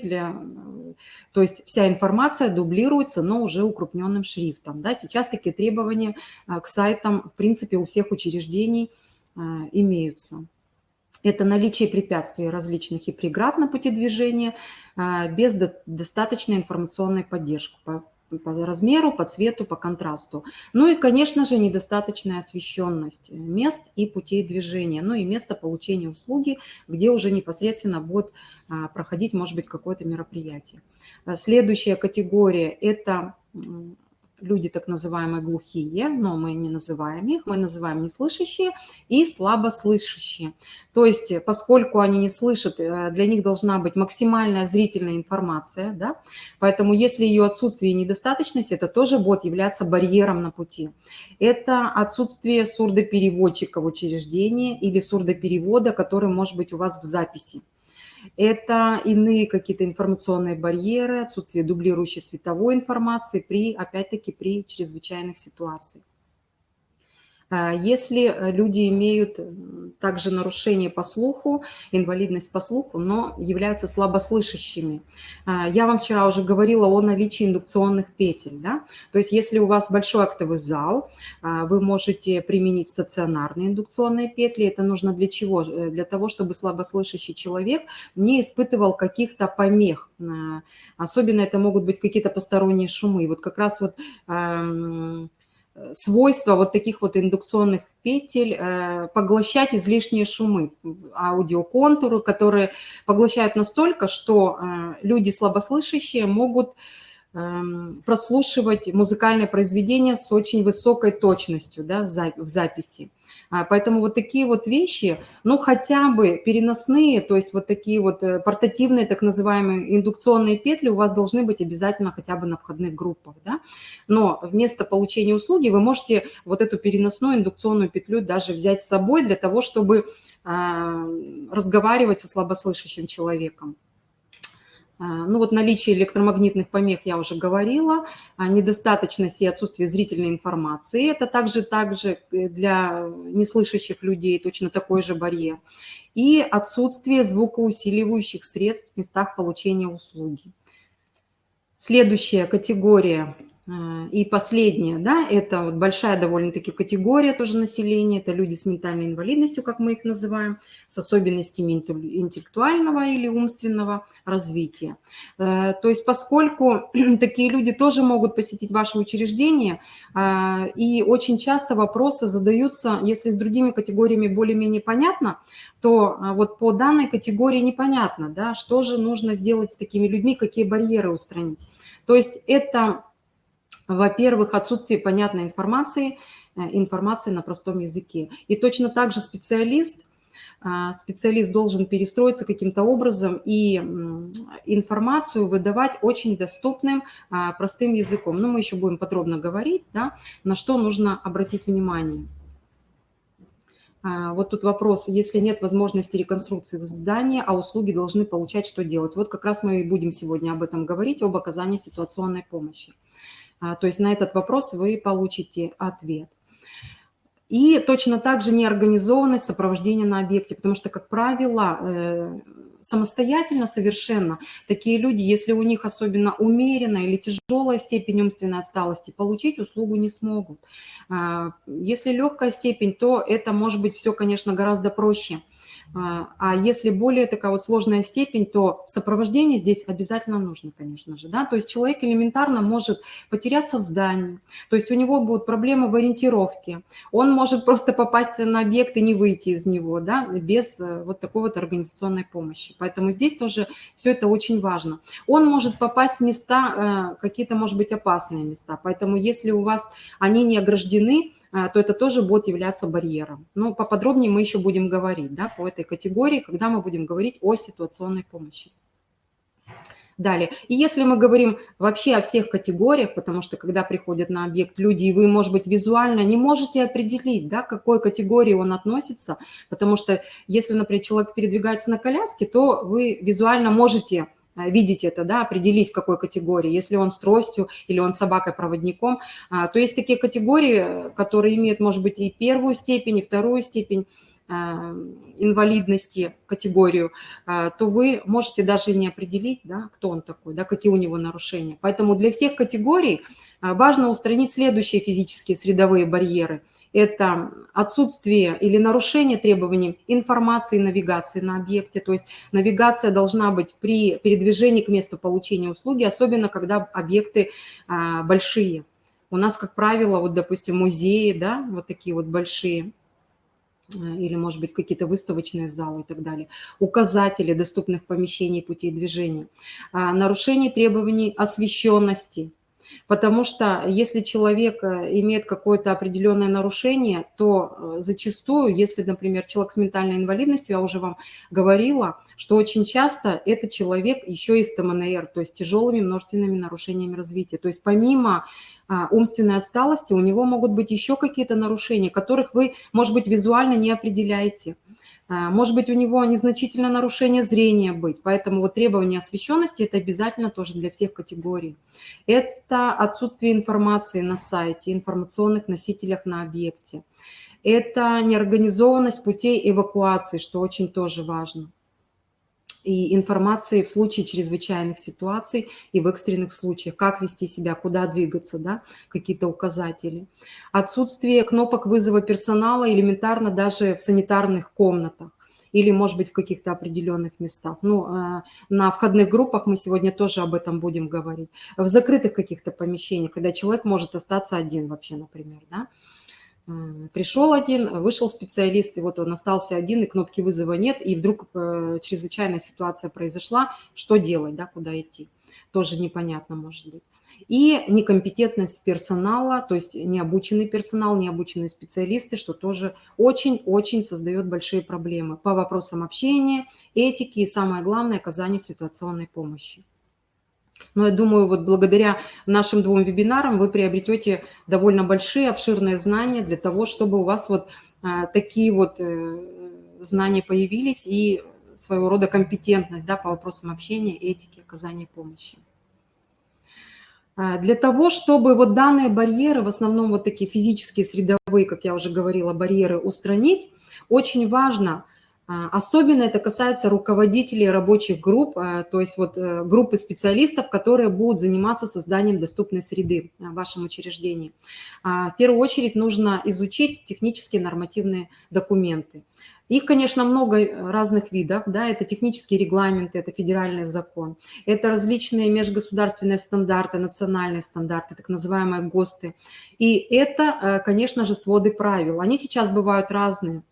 то есть вся информация дублируется, но уже укрупненным шрифтом. Да. Сейчас такие требования к сайтам, в принципе, у всех учреждений имеются. Это наличие препятствий различных и преград на пути движения без достаточной информационной поддержки по размеру, по цвету, по контрасту. Ну и, конечно же, недостаточная освещенность мест и путей движения, ну и место получения услуги, где уже непосредственно будет проходить, может быть, какое-то мероприятие. Следующая категория – это люди так называемые глухие, но мы не называем их, мы называем неслышащие и слабослышащие. То есть, поскольку они не слышат, для них должна быть максимальная зрительная информация, да? Поэтому если ее отсутствие и недостаточность, это тоже будет являться барьером на пути. Это отсутствие сурдопереводчика в учреждении или сурдоперевода, который может быть у вас в записи. Это иные какие-то информационные барьеры, отсутствие дублирующей световой информации опять-таки, при чрезвычайных ситуациях. Если люди имеют также нарушение по слуху, инвалидность по слуху, но являются слабослышащими. Я вам вчера уже говорила о наличии индукционных петель. Да? То есть если у вас большой актовый зал, вы можете применить стационарные индукционные петли. Это нужно для чего? Для того, чтобы слабослышащий человек не испытывал каких-то помех. Особенно это могут быть какие-то посторонние шумы. Вот как раз вот свойство вот таких вот индукционных петель поглощать излишние шумы, аудиоконтуры, которые поглощают настолько, что люди слабослышащие могут прослушивать музыкальное произведение с очень высокой точностью, да, в записи. Поэтому вот такие вот вещи, ну хотя бы переносные, то есть вот такие вот портативные так называемые индукционные петли у вас должны быть обязательно хотя бы на входных группах. Да? Но вместо получения услуги вы можете вот эту переносную индукционную петлю даже взять с собой для того, чтобы разговаривать со слабослышащим человеком. Ну вот наличие электромагнитных помех я уже говорила, недостаточность и отсутствие зрительной информации. Это также для неслышащих людей точно такой же барьер. И отсутствие звукоусиливающих средств в местах получения услуги. Следующая категория и последняя, да, это вот большая довольно-таки категория тоже населения, это люди с ментальной инвалидностью, как мы их называем, с особенностями интеллектуального или умственного развития. То есть поскольку такие люди тоже могут посетить ваше учреждение, и очень часто вопросы задаются, если с другими категориями более-менее понятно, то вот по данной категории непонятно, да, что же нужно сделать с такими людьми, какие барьеры устранить. То есть это, во-первых, отсутствие понятной информации на простом языке. И точно так же специалист должен перестроиться каким-то образом и информацию выдавать очень доступным, простым языком. Но мы еще будем подробно говорить, да, на что нужно обратить внимание. Вот тут вопрос, если нет возможности реконструкции здания, а услуги должны получать, что делать? Вот как раз мы и будем сегодня об этом говорить, об оказании ситуационной помощи. То есть на этот вопрос вы получите ответ. И точно так же неорганизованность сопровождения на объекте, потому что, как правило, самостоятельно совершенно такие люди, если у них особенно умеренная или тяжелая степень умственной отсталости, получить услугу не смогут. Если легкая степень, то это может быть все, конечно, гораздо проще. А если более такая вот сложная степень, то сопровождение здесь обязательно нужно, конечно же, да, то есть человек элементарно может потеряться в здании, то есть у него будут проблемы в ориентировке, он может просто попасть на объект и не выйти из него, да, без вот такой вот организационной помощи. Поэтому здесь тоже все это очень важно. Он может попасть в места, какие-то, может быть, опасные места, поэтому если у вас они не ограждены, то это тоже будет являться барьером. Но поподробнее мы еще будем говорить, да, по этой категории, когда мы будем говорить о ситуационной помощи. Далее. И если мы говорим вообще о всех категориях, потому что когда приходят на объект люди, и вы, может быть, визуально не можете определить, да, к какой категории он относится, потому что если, например, человек передвигается на коляске, то вы визуально можете видеть это, да, определить, в какой категории. Если он с тростью или он собакой-проводником, то есть такие категории, которые имеют, может быть, и первую степень, и вторую степень инвалидности, категорию, то вы можете даже не определить, да, кто он такой, да, какие у него нарушения. Поэтому для всех категорий важно устранить следующие физические средовые барьеры. Это отсутствие или нарушение требований информации и навигации на объекте. То есть навигация должна быть при передвижении к месту получения услуги, особенно когда объекты большие. У нас, как правило, вот, допустим, музеи, да, вот такие вот большие, или, может быть, какие-то выставочные залы и так далее, указатели доступных помещений, путей движения, нарушение требований освещенности. Потому что если человек имеет какое-то определенное нарушение, то зачастую, если, например, человек с ментальной инвалидностью, я уже вам говорила, что очень часто это человек еще и с ТМНР, то есть тяжелыми множественными нарушениями развития. То есть помимо умственной отсталости у него могут быть еще какие-то нарушения, которых вы, может быть, визуально не определяете. Может быть, у него незначительное нарушение зрения быть, поэтому вот требование освещенности – это обязательно тоже для всех категорий. Это отсутствие информации на сайте, информационных носителях на объекте. Это неорганизованность путей эвакуации, что очень тоже важно. И информации в случае чрезвычайных ситуаций и в экстренных случаях, как вести себя, куда двигаться, да, какие-то указатели. Отсутствие кнопок вызова персонала элементарно даже в санитарных комнатах или, может быть, в каких-то определенных местах. Ну, на входных группах мы сегодня тоже об этом будем говорить. В закрытых каких-то помещениях, когда человек может остаться один вообще, например, да. Пришел один, вышел специалист, и вот он остался один, и кнопки вызова нет, и вдруг чрезвычайная ситуация произошла, что делать, да, куда идти, тоже непонятно может быть. И некомпетентность персонала, то есть необученный персонал, необученные специалисты, что тоже очень-очень создает большие проблемы по вопросам общения, этики и, самое главное, оказания ситуационной помощи. Но я думаю, вот благодаря нашим 2 вебинарам вы приобретете довольно большие, обширные знания для того, чтобы у вас вот такие вот знания появились и своего рода компетентность, да, по вопросам общения, этики, оказания помощи. Для того, чтобы вот данные барьеры, в основном вот такие физические, средовые, как я уже говорила, барьеры устранить, очень важно. Особенно это касается руководителей рабочих групп, то есть вот группы специалистов, которые будут заниматься созданием доступной среды в вашем учреждении. В первую очередь нужно изучить технические нормативные документы. Их, конечно, много разных видов, да, это технические регламенты, это федеральный закон, это различные межгосударственные стандарты, национальные стандарты, так называемые ГОСТы. И это, конечно же, своды правил. Они сейчас бывают разные.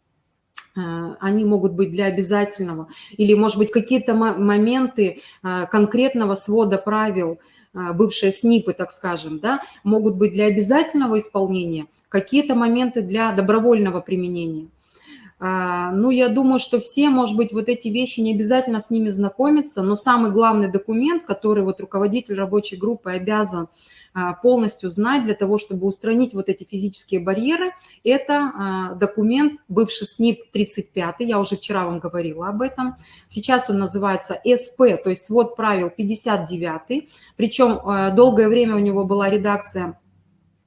Они могут быть для обязательного или, может быть, какие-то моменты конкретного свода правил, бывшие СНИПы, так скажем, да, могут быть для обязательного исполнения, какие-то моменты для добровольного применения. Ну, я думаю, что все, может быть, вот эти вещи не обязательно с ними знакомиться, но самый главный документ, который вот руководитель рабочей группы обязан полностью знать для того, чтобы устранить вот эти физические барьеры, это документ, бывший СНИП 35, я уже вчера вам говорила об этом. Сейчас он называется СП, то есть свод правил 59, причем долгое время у него была редакция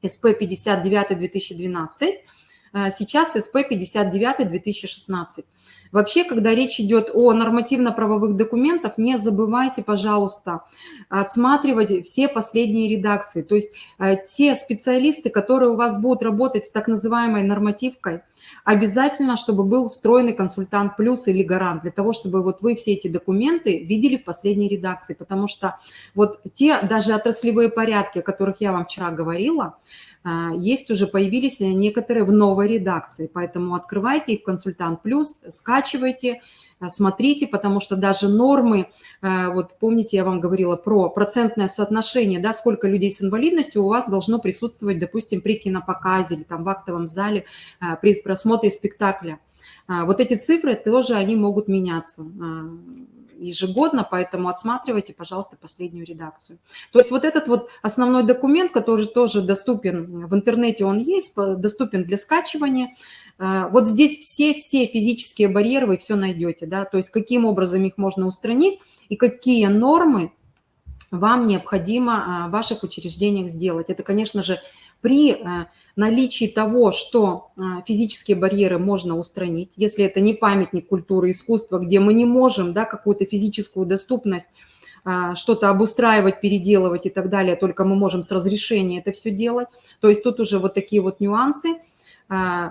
СП 59-2012, сейчас СП 59-2016. Вообще, когда речь идет о нормативно-правовых документах, не забывайте, пожалуйста, отсматривать все последние редакции. То есть те специалисты, которые у вас будут работать с так называемой нормативкой, обязательно, чтобы был встроенный консультант плюс или гарант, для того, чтобы вот вы все эти документы видели в последней редакции, потому что вот те даже отраслевые порядки, о которых я вам вчера говорила, есть уже, появились некоторые в новой редакции, поэтому открывайте их в «Консультант Плюс», скачивайте, смотрите, потому что даже нормы, вот помните, я вам говорила про процентное соотношение, да, сколько людей с инвалидностью у вас должно присутствовать, допустим, при кинопоказе или там в актовом зале, при просмотре спектакля. Вот эти цифры тоже, они могут меняться ежегодно, поэтому отсматривайте, пожалуйста, последнюю редакцию. То есть вот этот вот основной документ, который тоже доступен в интернете, он есть, доступен для скачивания. Вот здесь все физические барьеры вы все найдете, да, то есть каким образом их можно устранить и какие нормы вам необходимо в ваших учреждениях сделать. Это, конечно же, при наличии того, что физические барьеры можно устранить, если это не памятник культуры и искусства, где мы не можем, да, какую-то физическую доступность, что-то обустраивать, переделывать и так далее, только мы можем с разрешения это все делать. То есть тут уже вот такие вот нюансы.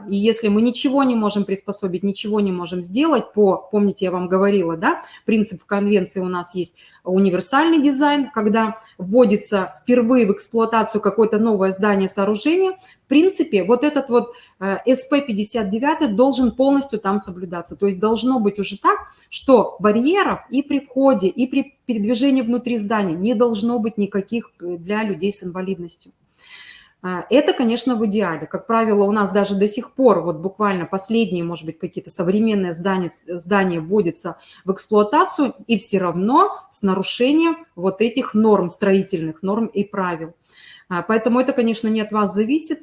И если мы ничего не можем приспособить, ничего не можем сделать помните, я вам говорила, да, принцип в конвенции у нас есть универсальный дизайн, когда вводится впервые в эксплуатацию какое-то новое здание, сооружение, в принципе, вот этот вот СП-59 должен полностью там соблюдаться. То есть должно быть уже так, что барьеров и при входе, и при передвижении внутри здания не должно быть никаких для людей с инвалидностью. Это, конечно, в идеале. Как правило, у нас даже до сих пор, вот буквально последние, может быть, какие-то современные здания вводятся в эксплуатацию, и все равно с нарушением вот этих норм, строительных норм и правил. Поэтому это, конечно, не от вас зависит.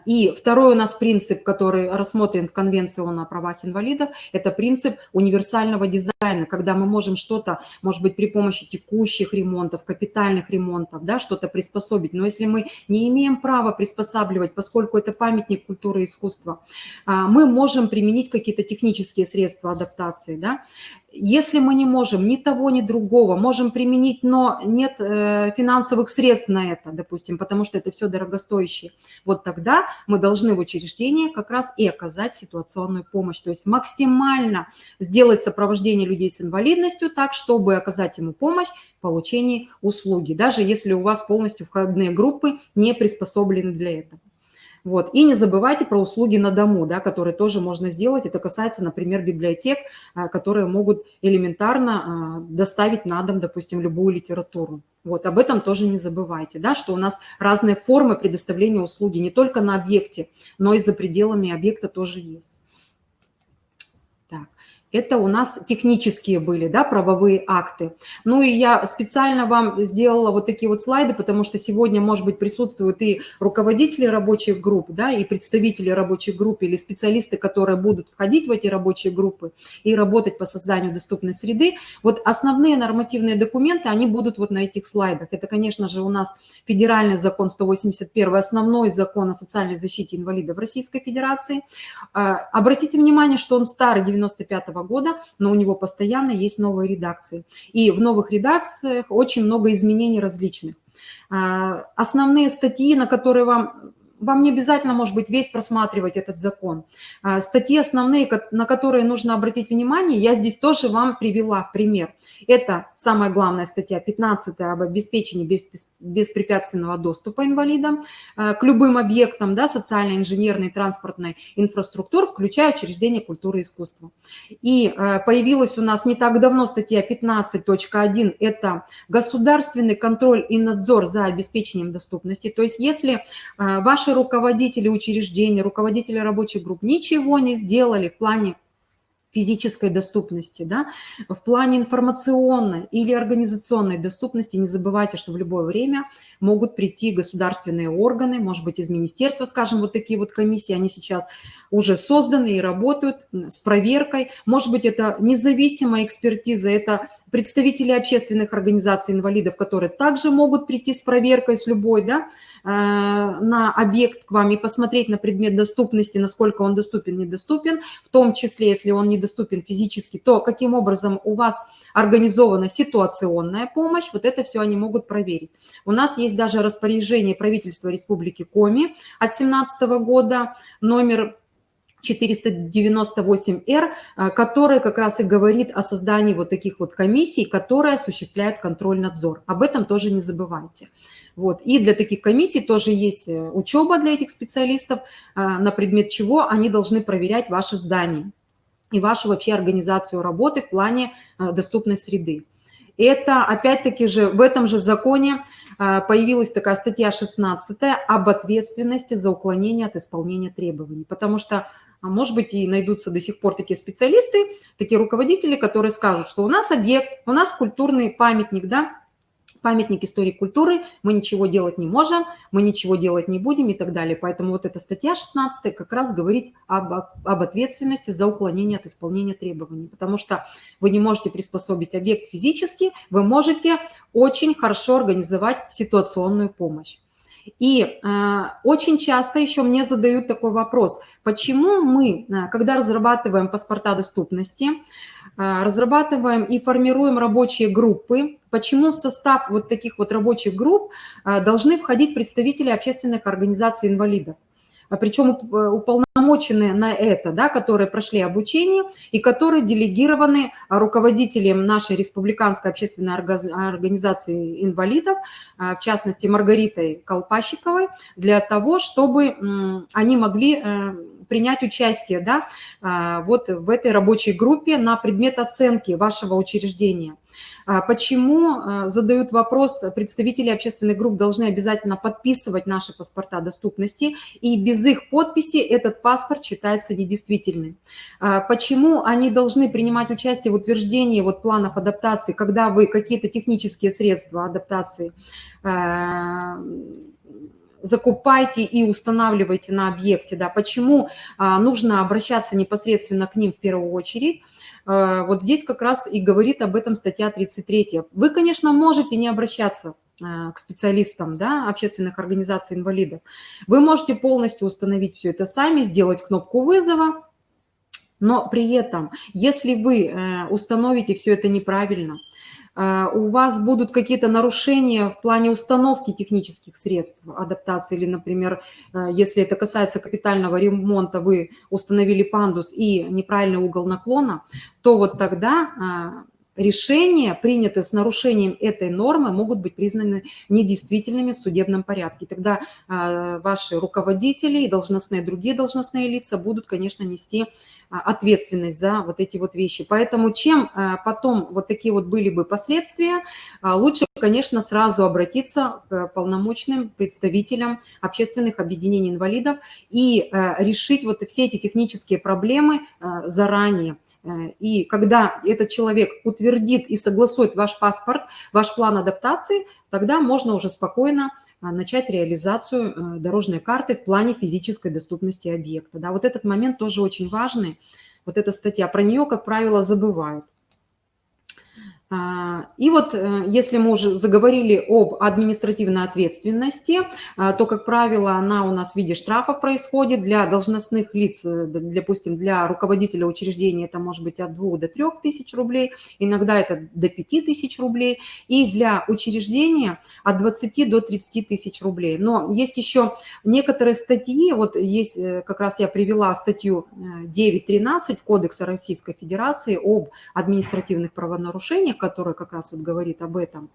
И второй у нас принцип, который рассмотрен в Конвенции ООН о правах инвалидов, это принцип универсального дизайна, когда мы можем что-то, может быть, при помощи текущих ремонтов, капитальных ремонтов, да, что-то приспособить. Но если мы не имеем права приспосабливать, поскольку это памятник культуры и искусства, мы можем применить какие-то технические средства адаптации, да. Если мы не можем ни того, ни другого, можем применить, но нет финансовых средств на это, допустим, потому что это все дорогостоящее, вот тогда мы должны в учреждении как раз и оказать ситуационную помощь, то есть максимально сделать сопровождение людей с инвалидностью так, чтобы оказать ему помощь в получении услуги, даже если у вас полностью входные группы не приспособлены для этого. Вот. И не забывайте про услуги на дому, да, которые тоже можно сделать. Это касается, например, библиотек, которые могут элементарно доставить на дом, допустим, любую литературу. Вот. Об этом тоже не забывайте, да, что у нас разные формы предоставления услуги не только на объекте, но и за пределами объекта тоже есть. Так. Это у нас технические были, да, правовые акты. Ну и я специально вам сделала вот такие вот слайды, потому что сегодня, может быть, присутствуют и руководители рабочих групп, да, и представители рабочих групп или специалисты, которые будут входить в эти рабочие группы и работать по созданию доступной среды. Вот основные нормативные документы, они будут вот на этих слайдах. Это, конечно же, у нас федеральный закон 181, основной закон о социальной защите инвалидов Российской Федерации. Обратите внимание, что он старый, 95-го года, но у него постоянно есть новые редакции. И в новых редакциях очень много изменений различных. Основные статьи, на которые вам не обязательно, может быть, весь просматривать этот закон. Статьи основные, на которые нужно обратить внимание, я здесь тоже вам привела в пример. Это самая главная статья 15 об обеспечении беспрепятственного доступа инвалидам к любым объектам, да, социальной, инженерной, транспортной инфраструктуры, включая учреждения культуры и искусства. И появилась у нас не так давно статья 15.1, это государственный контроль и надзор за обеспечением доступности. То есть если ваши руководители учреждений, руководители рабочих групп ничего не сделали в плане физической доступности, да, в плане информационной или организационной доступности, не забывайте, что в любое время могут прийти государственные органы, может быть, из министерства, скажем, вот такие вот комиссии, они сейчас уже созданы и работают с проверкой. Может быть, это независимая экспертиза, это представители общественных организаций инвалидов, которые также могут прийти с проверкой, с любой, да, на объект к вам и посмотреть на предмет доступности, насколько он доступен, недоступен, в том числе, если он недоступен физически, то каким образом у вас организована ситуационная помощь, вот это все они могут проверить. У нас есть даже распоряжение правительства Республики Коми от 2017 года, номер 498-Р, который как раз и говорит о создании вот таких вот комиссий, которые осуществляют контроль-надзор. Об этом тоже не забывайте. Вот. И для таких комиссий тоже есть учеба для этих специалистов, на предмет чего они должны проверять ваши здания и вашу вообще организацию работы в плане доступной среды. Это, опять-таки же, в этом же законе появилась такая статья 16 об ответственности за уклонение от исполнения требований, потому что, может быть, и найдутся до сих пор такие специалисты, такие руководители, которые скажут, что у нас объект, у нас культурный памятник, да, памятник истории культуры, мы ничего делать не можем, мы ничего делать не будем и так далее. Поэтому вот эта статья 16 как раз говорит об ответственности за уклонение от исполнения требований, потому что вы не можете приспособить объект физически, вы можете очень хорошо организовать ситуационную помощь. И очень часто еще мне задают такой вопрос, почему мы, когда разрабатываем паспорта доступности, разрабатываем и формируем рабочие группы, почему в состав вот таких вот рабочих групп должны входить представители общественных организаций инвалидов, причем уполномоченные на это, да, которые прошли обучение и которые делегированы руководителем нашей республиканской общественной организации инвалидов, в частности Маргаритой Колпащиковой, для того, чтобы они могли принять участие, да, вот в этой рабочей группе на предмет оценки вашего учреждения. Почему, задают вопрос, представители общественных групп должны обязательно подписывать наши паспорта доступности, и без их подписи этот паспорт считается недействительным. Почему они должны принимать участие в утверждении вот планов адаптации, когда вы какие-то технические средства адаптации закупайте и устанавливайте на объекте, да, почему нужно обращаться непосредственно к ним в первую очередь. Вот здесь как раз и говорит об этом статья 33. Вы, конечно, можете не обращаться к специалистам, да, общественных организаций инвалидов. Вы можете полностью установить все это сами, сделать кнопку вызова, но при этом, если вы установите все это неправильно, у вас будут какие-то нарушения в плане установки технических средств адаптации, или, например, если это касается капитального ремонта, вы установили пандус и неправильный угол наклона, то вот тогда решения, принятые с нарушением этой нормы, могут быть признаны недействительными в судебном порядке. Тогда ваши руководители и другие должностные лица будут, конечно, нести ответственность за вот эти вот вещи. Поэтому чем потом вот такие вот были бы последствия, лучше, конечно, сразу обратиться к полномочным представителям общественных объединений инвалидов и решить вот все эти технические проблемы заранее. И когда этот человек утвердит и согласует ваш паспорт, ваш план адаптации, тогда можно уже спокойно начать реализацию дорожной карты в плане физической доступности объекта. Да, вот этот момент тоже очень важный. Вот эта статья, про нее, как правило, забывают. И вот если мы уже заговорили об административной ответственности, то, как правило, она у нас в виде штрафов происходит для должностных лиц, допустим, для руководителя учреждения это может быть от 2 до 3 тысяч рублей, иногда это до 5 тысяч рублей, и для учреждения от 20 до 30 тысяч рублей. Но есть еще некоторые статьи, вот есть, как раз я привела статью 9.13 Кодекса Российской Федерации об административных правонарушениях, который как раз вот говорит об этом.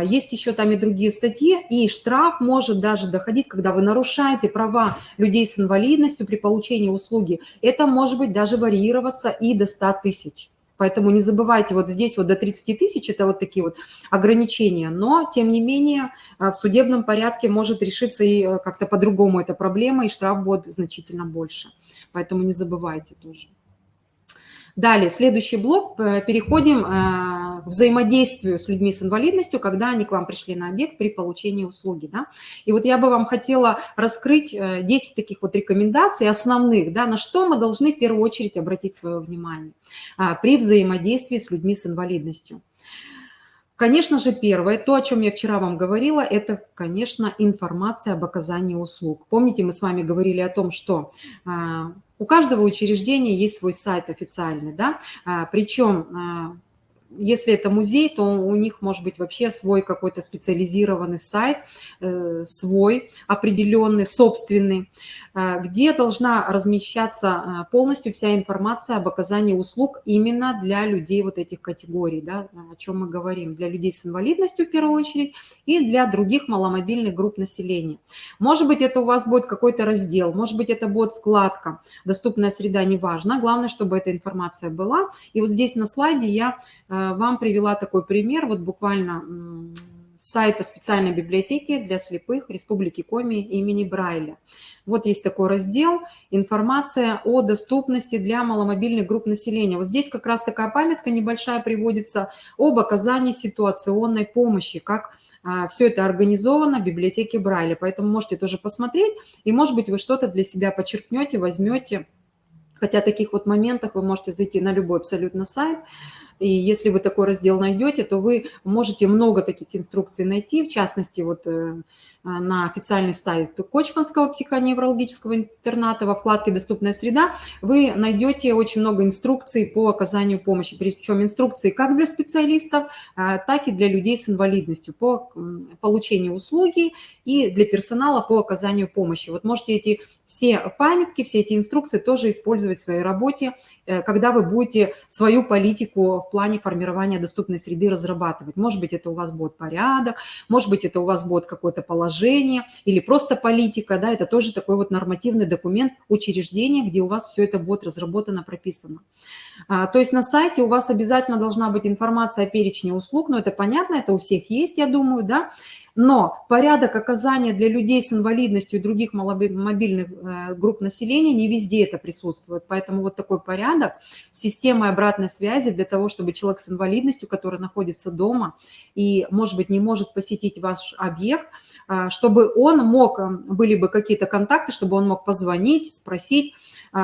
Есть еще там и другие статьи, и штраф может даже доходить, когда вы нарушаете права людей с инвалидностью при получении услуги. Это может быть даже варьироваться и до 100 тысяч. Поэтому не забывайте, вот здесь вот до 30 тысяч это вот такие вот ограничения, но тем не менее в судебном порядке может решиться и как-то по-другому эта проблема, и штраф будет значительно больше. Поэтому не забывайте тоже. Далее, следующий блок. Переходим к взаимодействию с людьми с инвалидностью, когда они к вам пришли на объект при получении услуги. Да? И вот я бы вам хотела раскрыть 10 таких вот рекомендаций основных, да, на что мы должны в первую очередь обратить свое внимание при взаимодействии с людьми с инвалидностью. Конечно же, первое, то, о чем я вчера вам говорила, это, конечно, информация об оказании услуг. Помните, мы с вами говорили о том, что у каждого учреждения есть свой сайт официальный, да, причем если это музей, то у них может быть вообще свой какой-то специализированный сайт, свой определенный, собственный, где должна размещаться полностью вся информация об оказании услуг именно для людей вот этих категорий, да, о чем мы говорим, для людей с инвалидностью в первую очередь и для других маломобильных групп населения. Может быть, это у вас будет какой-то раздел, может быть, это будет вкладка «Доступная среда», неважно, главное, чтобы эта информация была. И вот здесь на слайде я вам привела такой пример, вот буквально с сайта специальной библиотеки для слепых Республики Коми имени Брайля. Вот есть такой раздел «Информация о доступности для маломобильных групп населения». Вот здесь как раз такая памятка небольшая приводится об оказании ситуационной помощи, как все это организовано в библиотеке Брайля. Поэтому можете тоже посмотреть, и, может быть, вы что-то для себя почерпнете, возьмете. Хотя в таких вот моментах вы можете зайти на любой абсолютно сайт, и если вы такой раздел найдете, то вы можете много таких инструкций найти, в частности, вот на официальный сайт Кочманского психоневрологического интерната во вкладке «Доступная среда» вы найдете очень много инструкций по оказанию помощи, причем инструкции как для специалистов, так и для людей с инвалидностью по получению услуги и для персонала по оказанию помощи. Вот можете эти все памятки, все эти инструкции тоже использовать в своей работе, когда вы будете свою политику в плане формирования доступной среды разрабатывать. Может быть, это у вас будет порядок, может быть, это у вас будет какое-то положение или просто политика, да, это тоже такой вот нормативный документ учреждения, где у вас все это будет разработано, прописано. То есть на сайте у вас обязательно должна быть информация о перечне услуг, но это понятно, это у всех есть, я думаю, да. Но порядок оказания для людей с инвалидностью и других маломобильных групп населения не везде это присутствует. Поэтому вот такой порядок с системой обратной связи для того, чтобы человек с инвалидностью, который находится дома и, может быть, не может посетить ваш объект, чтобы он мог, были бы какие-то контакты, чтобы он мог позвонить, спросить,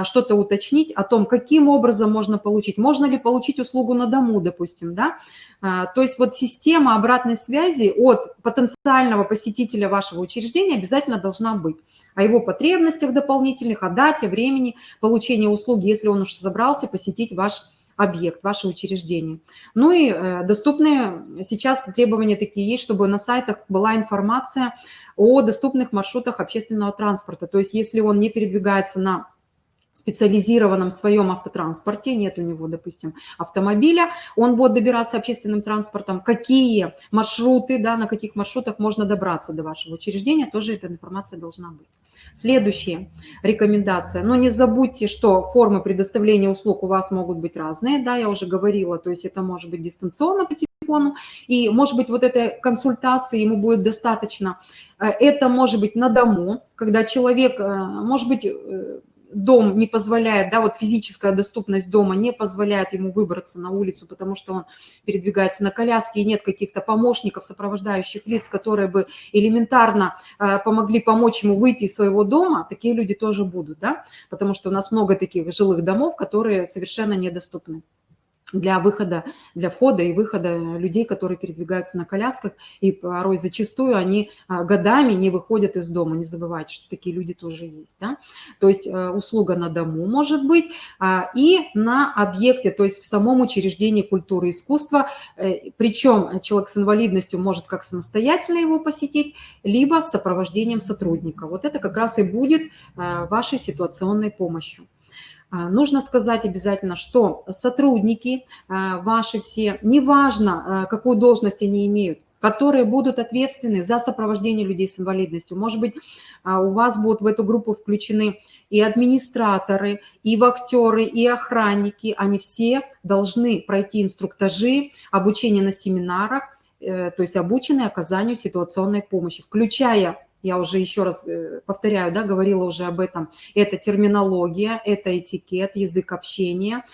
что-то уточнить о том, каким образом можно получить. Можно ли получить услугу на дому, допустим, да? То есть вот система обратной связи от потенциального посетителя вашего учреждения обязательно должна быть. О его потребностях дополнительных, о дате, времени получения услуги, если он уже собрался посетить ваш объект, ваше учреждение. Ну и доступные сейчас требования такие есть, чтобы на сайтах была информация о доступных маршрутах общественного транспорта. То есть если он не передвигается на специализированном своем автотранспорте, нет у него, допустим, автомобиля, он будет добираться общественным транспортом, какие маршруты, да, на каких маршрутах можно добраться до вашего учреждения, тоже эта информация должна быть. Следующая рекомендация. Но не забудьте, что формы предоставления услуг у вас могут быть разные, да, я уже говорила, то есть это может быть дистанционно по телефону, и может быть вот этой консультации ему будет достаточно. Это может быть на дому, когда человек, может быть, дом не позволяет, да, вот физическая доступность дома не позволяет ему выбраться на улицу, потому что он передвигается на коляске, и нет каких-то помощников, сопровождающих лиц, которые бы элементарно помогли помочь ему выйти из своего дома, такие люди тоже будут, да, потому что у нас много таких жилых домов, которые совершенно недоступны для выхода, для входа и выхода людей, которые передвигаются на колясках, и порой зачастую они годами не выходят из дома. Не забывайте, что такие люди тоже есть. Да? То есть услуга на дому может быть и на объекте, то есть в самом учреждении культуры и искусства. Причем человек с инвалидностью может как самостоятельно его посетить, либо с сопровождением сотрудника. Вот это как раз и будет вашей ситуационной помощью. Нужно сказать обязательно, что сотрудники ваши все, неважно, какую должность они имеют, которые будут ответственны за сопровождение людей с инвалидностью. Может быть, у вас будут в эту группу включены и администраторы, и вахтеры, и охранники. Они все должны пройти инструктажи, обучение на семинарах, то есть обучены оказанию ситуационной помощи, включая, я уже еще раз повторяю, да, говорила уже об этом, это терминология, это этикет, язык общения,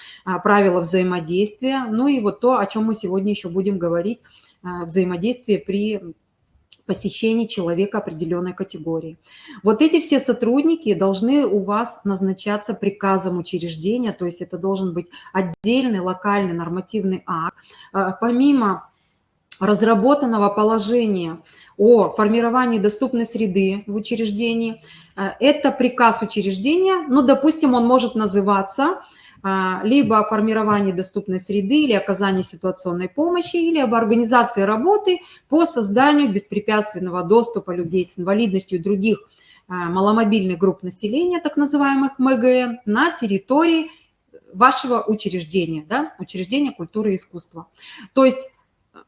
правила взаимодействия, ну и вот то, о чем мы сегодня еще будем говорить, взаимодействие при посещении человека определенной категории. Вот эти все сотрудники должны у вас назначаться приказом учреждения, то есть это должен быть отдельный локальный нормативный акт. Помимо разработанного положения о формировании доступной среды в учреждении. Это приказ учреждения, ну, допустим, он может называться либо о формировании доступной среды, или оказании ситуационной помощи, или об организации работы по созданию беспрепятственного доступа людей с инвалидностью и других маломобильных групп населения, так называемых МГН, на территории вашего учреждения, да, учреждения культуры и искусства. То есть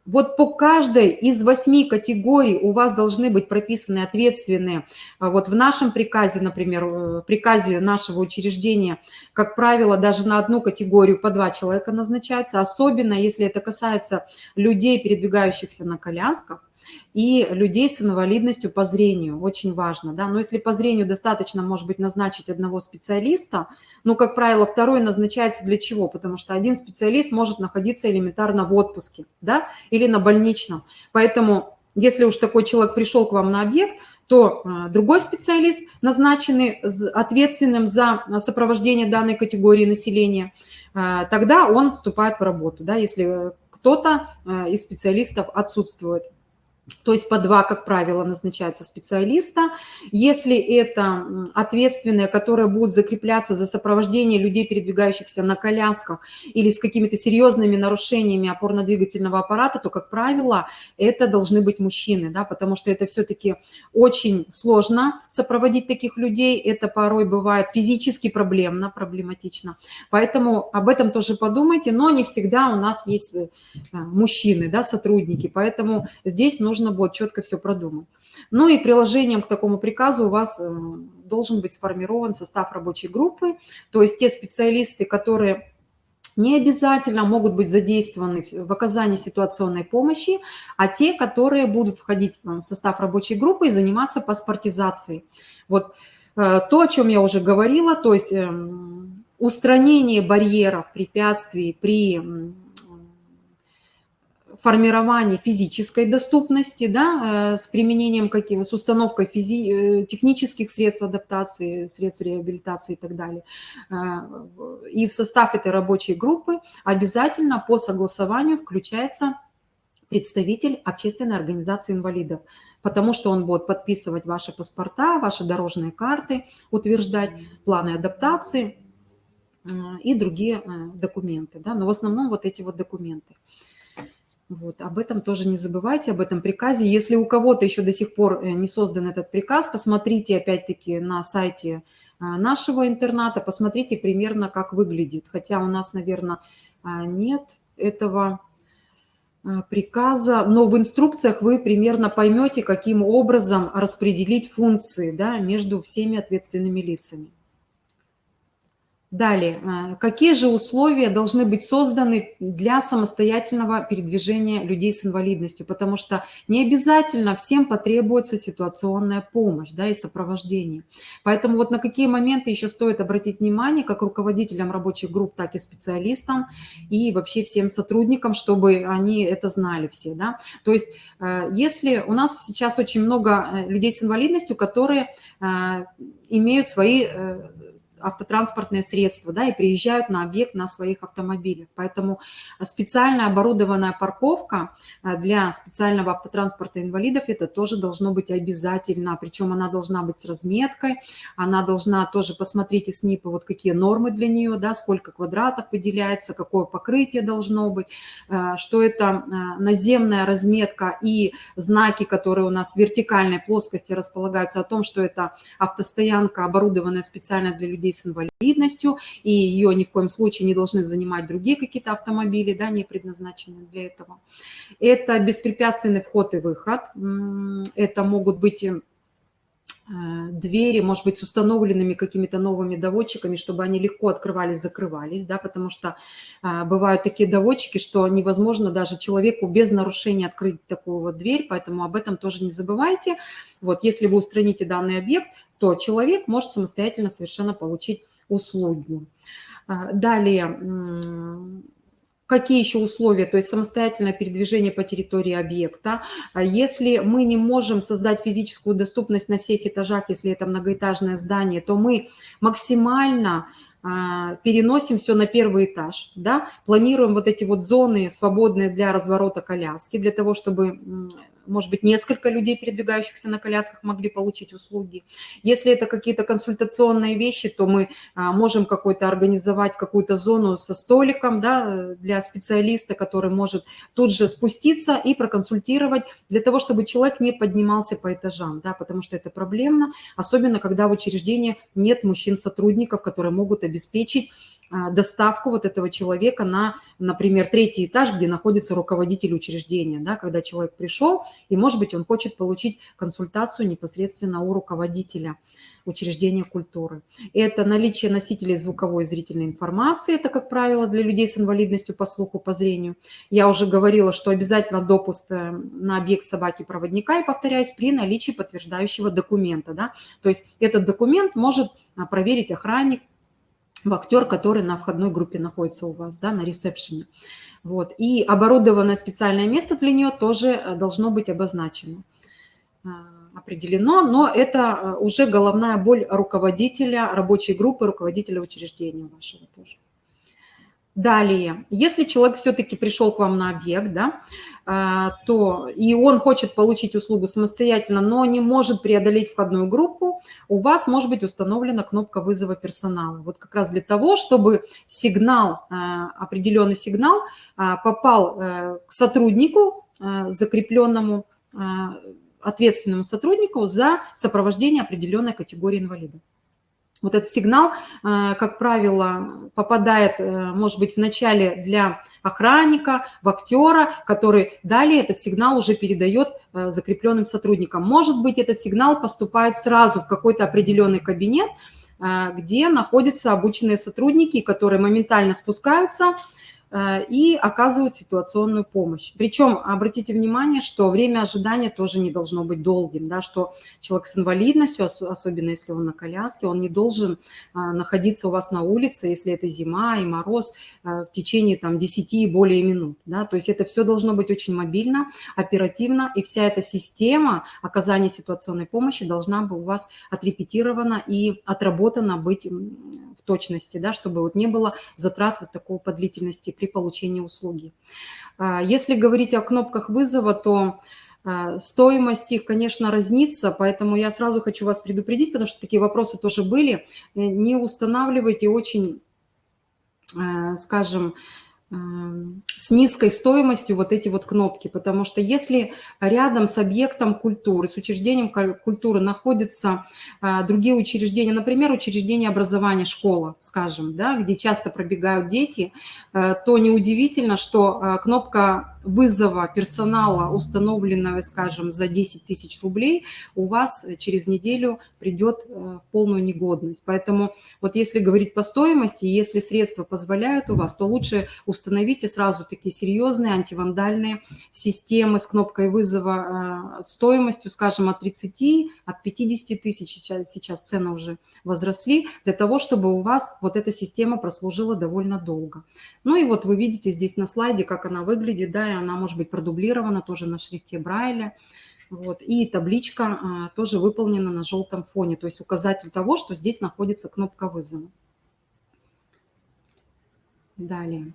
вот по каждой из 8 категорий у вас должны быть прописаны ответственные. Вот в нашем приказе, например, приказе нашего учреждения, как правило, даже на одну категорию по 2 человека назначаются, особенно если это касается людей, передвигающихся на колясках, и людей с инвалидностью по зрению. Очень важно, да. Но если по зрению достаточно, может быть, назначить одного специалиста, ну, как правило, второй назначается для чего? Потому что один специалист может находиться элементарно в отпуске, да, или на больничном. Поэтому, если уж такой человек пришел к вам на объект, то другой специалист, назначенный ответственным за сопровождение данной категории населения, тогда он вступает в работу, да, если кто-то из специалистов отсутствует. То есть по 2, как правило, назначаются специалиста. Если это ответственные, которые будут закрепляться за сопровождение людей, передвигающихся на колясках или с какими-то серьезными нарушениями опорно-двигательного аппарата, то, как правило, это должны быть мужчины, да, потому что это все-таки очень сложно сопроводить таких людей. Это порой бывает физически проблематично. Поэтому об этом тоже подумайте, но не всегда у нас есть мужчины, да, сотрудники. Поэтому здесь нужно будет четко все продумать. Ну и приложением к такому приказу у вас должен быть сформирован состав рабочей группы, то есть те специалисты, которые не обязательно могут быть задействованы в оказании ситуационной помощи, а те, которые будут входить в состав рабочей группы и заниматься паспортизацией. Вот то, о чем я уже говорила, то есть устранение барьеров, препятствий при формирование физической доступности, да, с применением с установкой технических средств адаптации, средств реабилитации и так далее. И в состав этой рабочей группы обязательно по согласованию включается представитель общественной организации инвалидов, потому что он будет подписывать ваши паспорта, ваши дорожные карты, утверждать планы адаптации и другие документы. Да? Но в основном вот эти вот документы. Вот, об этом тоже не забывайте, об этом приказе. Если у кого-то еще до сих пор не создан этот приказ, посмотрите опять-таки на сайте нашего интерната, посмотрите примерно, как выглядит. Хотя у нас, наверное, нет этого приказа, но в инструкциях вы примерно поймете, каким образом распределить функции, да, между всеми ответственными лицами. Далее, какие же условия должны быть созданы для самостоятельного передвижения людей с инвалидностью? Потому что не обязательно всем потребуется ситуационная помощь, да, и сопровождение. Поэтому вот на какие моменты еще стоит обратить внимание как руководителям рабочих групп, так и специалистам и вообще всем сотрудникам, чтобы они это знали все. Да? То есть если у нас сейчас очень много людей с инвалидностью, которые имеют свои автотранспортные средства, да, и приезжают на объект на своих автомобилях. Поэтому специально оборудованная парковка для специального автотранспорта инвалидов, это тоже должно быть обязательно. Причем она должна быть с разметкой, она должна тоже, посмотрите СНИПы, вот какие нормы для нее, да, сколько квадратов выделяется, какое покрытие должно быть, что это наземная разметка и знаки, которые у нас в вертикальной плоскости располагаются, о том, что это автостоянка, оборудованная специально для людей с инвалидностью, и ее ни в коем случае не должны занимать другие какие-то автомобили, да, не предназначенные для этого. Это беспрепятственный вход и выход. Это могут быть двери, может быть, с установленными какими-то новыми доводчиками, чтобы они легко открывались, закрывались, да, потому что бывают такие доводчики, что невозможно даже человеку без нарушения открыть такую вот дверь, поэтому об этом тоже не забывайте. Вот, если вы устраните данный объект, то человек может самостоятельно совершенно получить услуги. Далее, какие еще условия? То есть самостоятельное передвижение по территории объекта. Если мы не можем создать физическую доступность на всех этажах, если это многоэтажное здание, то мы максимально переносим все на первый этаж, да, планируем вот эти вот зоны, свободные для разворота коляски, для того, чтобы, может быть, несколько людей, передвигающихся на колясках, могли получить услуги. Если это какие-то консультационные вещи, то мы можем организовать какую-то зону со столиком, да, для специалиста, который может тут же спуститься и проконсультировать, для того, чтобы человек не поднимался по этажам, да, потому что это проблемно, особенно когда в учреждении нет мужчин-сотрудников, которые могут обеспечить доставку вот этого человека на, например, третий этаж, где находится руководитель учреждения, да, когда человек пришел, и, может быть, он хочет получить консультацию непосредственно у руководителя учреждения культуры. Это наличие носителей звуковой и зрительной информации, это, как правило, для людей с инвалидностью по слуху, по зрению. Я уже говорила, что обязательно допуск на объект собаки-проводника, и, повторяюсь, при наличии подтверждающего документа. Да? То есть этот документ может проверить охранник, вахтер, который на входной группе находится у вас, да, на ресепшене. Вот. И оборудованное специальное место для нее тоже должно быть обозначено, определено, но это уже головная боль руководителя рабочей группы, руководителя учреждения вашего тоже. Далее, если человек все-таки пришел к вам на объект, да, то и он хочет получить услугу самостоятельно, но не может преодолеть входную группу, у вас может быть установлена кнопка вызова персонала. Вот как раз для того, чтобы сигнал, определенный сигнал попал к сотруднику, закрепленному, ответственному сотруднику за сопровождение определенной категории инвалидов. Вот этот сигнал, как правило, попадает, может быть, вначале для охранника, вахтера, который далее этот сигнал уже передает закрепленным сотрудникам. Может быть, этот сигнал поступает сразу в какой-то определенный кабинет, где находятся обученные сотрудники, которые моментально спускаются и оказывают ситуационную помощь. Причем обратите внимание, что время ожидания тоже не должно быть долгим, да, что человек с инвалидностью, особенно если он на коляске, он не должен находиться у вас на улице, если это зима и мороз, в течение там, 10 и более минут. Да, то есть это все должно быть очень мобильно, оперативно, и вся эта система оказания ситуационной помощи должна быть у вас отрепетирована и отработана быть в точности, да, чтобы вот не было затрат вот такого по длительности при получении услуги. Если говорить о кнопках вызова, то стоимость их, конечно, разнится, поэтому я сразу хочу вас предупредить, потому что такие вопросы тоже были. Не устанавливайте очень, скажем, с низкой стоимостью вот эти вот кнопки, потому что если рядом с объектом культуры, с учреждением культуры находятся другие учреждения, например, учреждение образования, школа, скажем, да, где часто пробегают дети, то неудивительно, что кнопка вызова персонала, установленного, скажем, за 10 тысяч рублей, у вас через неделю придет в полную негодность. Поэтому вот если говорить по стоимости, если средства позволяют у вас, то лучше установите сразу такие серьезные антивандальные системы с кнопкой вызова стоимостью, скажем, от 30, от 50 тысяч, сейчас цены уже возросли, для того, чтобы у вас вот эта система прослужила довольно долго. Ну и вот вы видите здесь на слайде, как она выглядит, да, и она может быть продублирована тоже на шрифте Брайля. Вот. И табличка тоже выполнена на желтом фоне, то есть указатель того, что здесь находится кнопка вызова. Далее.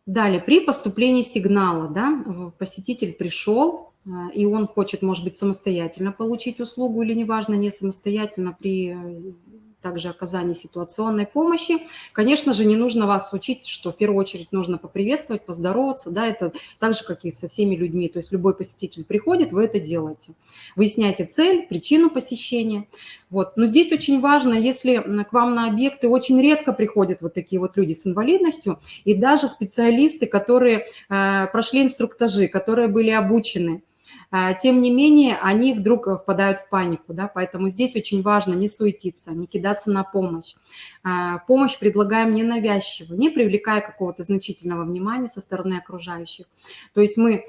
Далее, при поступлении сигнала, да, посетитель пришел, и он хочет, может быть, самостоятельно получить услугу или, неважно, не самостоятельно при также оказании ситуационной помощи. Конечно же, не нужно вас учить, что в первую очередь нужно поприветствовать, поздороваться, да, это так же, как и со всеми людьми, то есть любой посетитель приходит, вы это делаете. Выясняете цель, причину посещения. Вот. Но здесь очень важно, если к вам на объекты очень редко приходят вот такие вот люди с инвалидностью, и даже специалисты, которые прошли инструктажи, которые были обучены, тем не менее, они вдруг впадают в панику, да, поэтому здесь очень важно не суетиться, не кидаться на помощь. Помощь предлагаем ненавязчиво, не привлекая какого-то значительного внимания со стороны окружающих. То есть мы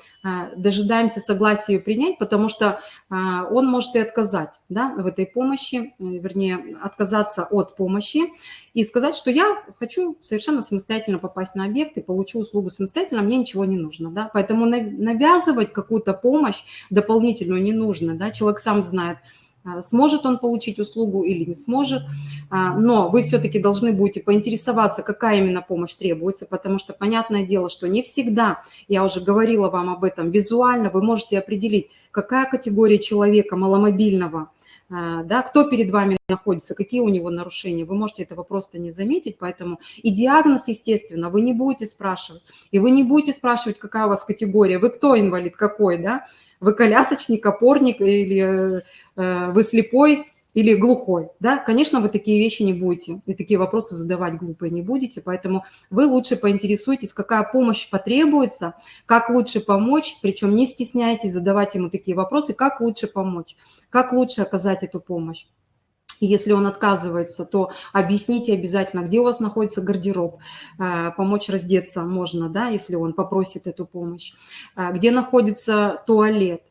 дожидаемся согласия ее принять, потому что он может и отказать, да, в этой помощи, вернее, отказаться от помощи и сказать, что я хочу совершенно самостоятельно попасть на объект и получу услугу самостоятельно, мне ничего не нужно. Да? Поэтому навязывать какую-то помощь дополнительную не нужно. Да? Человек сам знает, сможет он получить услугу или не сможет, но вы все-таки должны будете поинтересоваться, какая именно помощь требуется, потому что понятное дело, что не всегда, я уже говорила вам об этом, визуально вы можете определить, какая категория человека маломобильного, да, кто перед вами находится, какие у него нарушения, вы можете этого просто не заметить, поэтому и диагноз, естественно, вы не будете спрашивать, и вы не будете спрашивать, какая у вас категория, вы кто инвалид, какой, да, вы колясочник, опорник или вы слепой или глухой, да, конечно, вы такие вещи не будете, и такие вопросы задавать глупые не будете, поэтому вы лучше поинтересуйтесь, какая помощь потребуется, как лучше помочь, причем не стесняйтесь задавать ему такие вопросы, как лучше помочь, как лучше оказать эту помощь. И если он отказывается, то объясните обязательно, где у вас находится гардероб, помочь раздеться можно, да, если он попросит эту помощь, где находится туалет,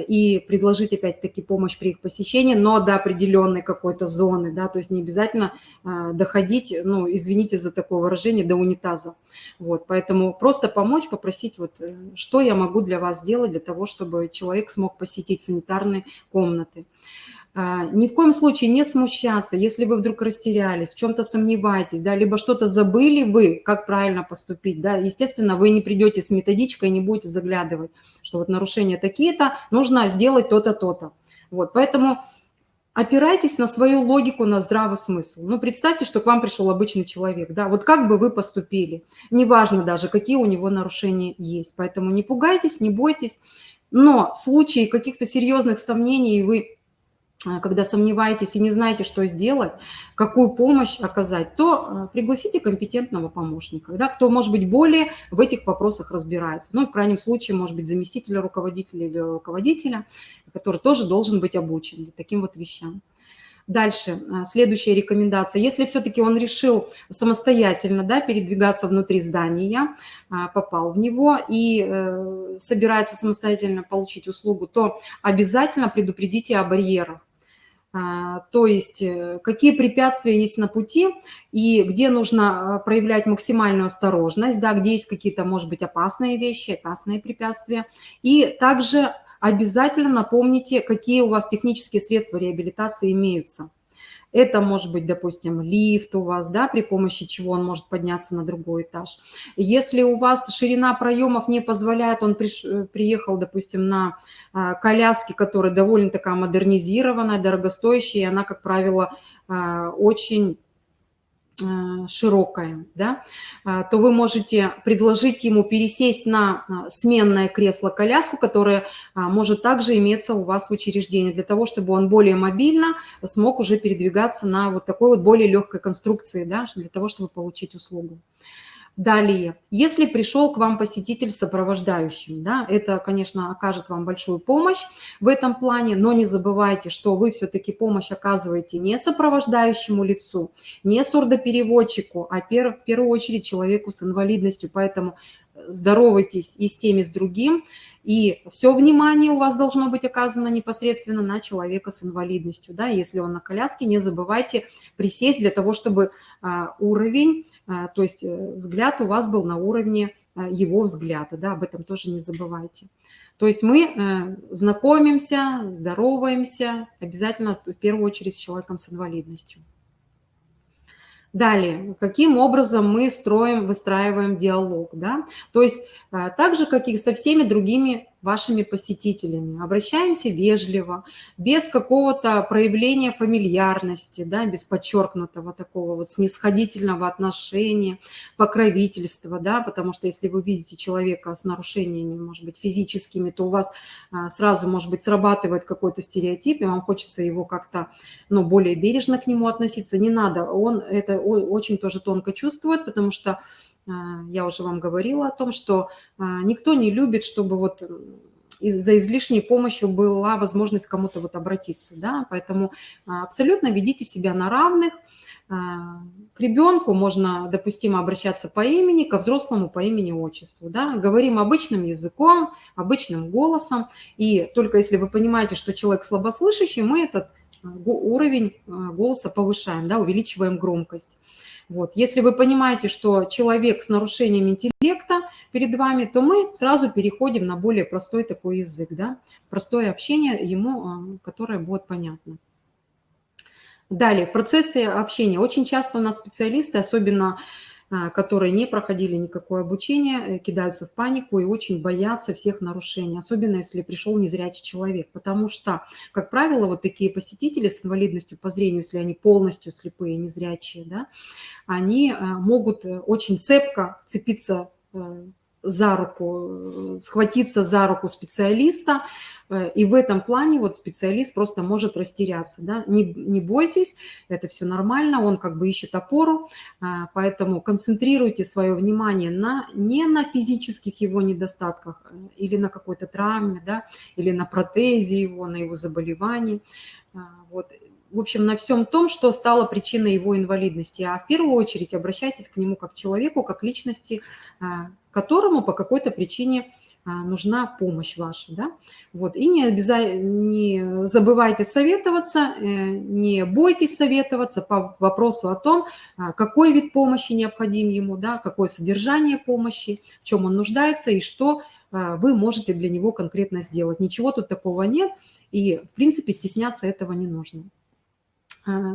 и предложить опять-таки помощь при их посещении, но до определенной какой-то зоны, да, то есть не обязательно доходить, ну, извините за такое выражение, до унитаза. Вот, поэтому просто помочь, попросить, вот, что я могу для вас сделать для того, чтобы человек смог посетить санитарные комнаты. Ни в коем случае не смущаться, если вы вдруг растерялись, в чем-то сомневаетесь, да, либо что-то забыли вы, как правильно поступить, да, естественно, вы не придете с методичкой и не будете заглядывать, что вот нарушения такие-то, нужно сделать то-то, то-то. Вот, поэтому опирайтесь на свою логику, на здравый смысл. Ну, представьте, что к вам пришел обычный человек, да, вот как бы вы поступили, неважно даже, какие у него нарушения есть, поэтому не пугайтесь, не бойтесь, но в случае каких-то серьезных сомнений вы когда сомневаетесь и не знаете, что сделать, какую помощь оказать, то пригласите компетентного помощника, да, кто, может быть, более в этих вопросах разбирается. Ну, в крайнем случае, может быть, заместителя руководителя или руководителя, который тоже должен быть обучен таким вот вещам. Дальше, следующая рекомендация. Если все-таки он решил самостоятельно, да, передвигаться внутри здания, попал в него и собирается самостоятельно получить услугу, то обязательно предупредите о барьерах. То есть какие препятствия есть на пути и где нужно проявлять максимальную осторожность, да, где есть какие-то, может быть, опасные вещи, опасные препятствия. И также обязательно напомните, какие у вас технические средства реабилитации имеются. Это может быть, допустим, лифт у вас, да, при помощи чего он может подняться на другой этаж. Если у вас ширина проемов не позволяет, он приехал, допустим, на коляске, которая довольно такая модернизированная, дорогостоящая, и она, как правило, очень широкая, да, то вы можете предложить ему пересесть на сменное кресло-коляску, которое может также иметься у вас в учреждении, для того, чтобы он более мобильно смог уже передвигаться на вот такой вот более легкой конструкции, да, для того, чтобы получить услугу. Далее, если пришел к вам посетитель с сопровождающим, да, это, конечно, окажет вам большую помощь в этом плане, но не забывайте, что вы все-таки помощь оказываете не сопровождающему лицу, не сурдопереводчику, а в первую очередь человеку с инвалидностью, поэтому здоровайтесь и с тем, и с другим, и все внимание у вас должно быть оказано непосредственно на человека с инвалидностью, да, если он на коляске, не забывайте присесть для того, чтобы уровень, то есть взгляд у вас был на уровне его взгляда, да, об этом тоже не забывайте. То есть мы знакомимся, здороваемся, обязательно в первую очередь с человеком с инвалидностью. Далее, каким образом мы выстраиваем диалог, да? То есть так же, как и со всеми другими вашими посетителями. Обращаемся вежливо, без какого-то проявления фамильярности, да, без подчеркнутого такого вот снисходительного отношения, покровительства, да, потому что если вы видите человека с нарушениями, может быть, физическими, то у вас сразу, может быть, срабатывает какой-то стереотип, и вам хочется его как-то, ну, более бережно к нему относиться. Не надо, он это очень тоже тонко чувствует, потому что я уже вам говорила о том, что никто не любит, чтобы вот за излишней помощью была возможность кому-то вот обратиться, да, поэтому абсолютно ведите себя на равных. К ребенку можно допустимо обращаться по имени, ко взрослому по имени-отчеству, да, говорим обычным языком, обычным голосом, и только если вы понимаете, что человек слабослышащий, мы этот уровень голоса повышаем, да, увеличиваем громкость. Вот. Если вы понимаете, что человек с нарушением интеллекта перед вами, то мы сразу переходим на более простой такой язык, да, простое общение ему, которое будет понятно. Далее, в процессе общения очень часто у нас специалисты, особенно которые не проходили никакое обучение, кидаются в панику и очень боятся всех нарушений, особенно если пришел незрячий человек. Потому что, как правило, вот такие посетители с инвалидностью по зрению, если они полностью слепые, незрячие, да, они могут очень цепко цепиться за руку, схватиться за руку специалиста, и в этом плане вот специалист просто может растеряться. Да? Не бойтесь, это все нормально, он как бы ищет опору, поэтому концентрируйте свое внимание не на физических его недостатках или на какой-то травме, да, или на протезе его, на его заболевании. Вот. В общем, на всем том, что стало причиной его инвалидности. А в первую очередь обращайтесь к нему как к человеку, как к личности, которому по какой-то причине нужна помощь ваша. Да? Вот. И не забывайте советоваться, не бойтесь советоваться по вопросу о том, какой вид помощи необходим ему, да, какое содержание помощи, в чем он нуждается и что вы можете для него конкретно сделать. Ничего тут такого нет, и, в принципе, стесняться этого не нужно.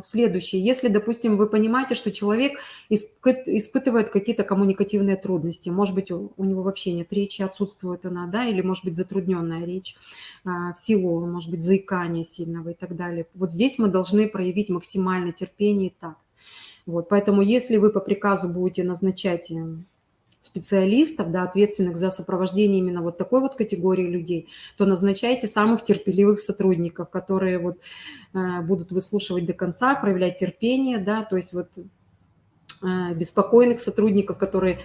Следующее. Если, допустим, вы понимаете, что человек испытывает какие-то коммуникативные трудности, может быть, у него вообще нет речи, отсутствует она, да, или, может быть, затрудненная речь в силу, может быть, заикания сильного и так далее. Вот здесь мы должны проявить максимальное терпение и такт. Вот, поэтому если вы по приказу будете назначать специалистов, да, ответственных за сопровождение именно вот такой вот категории людей, то назначайте самых терпеливых сотрудников, которые вот будут выслушивать до конца, проявлять терпение, да, то есть вот беспокойных сотрудников, которые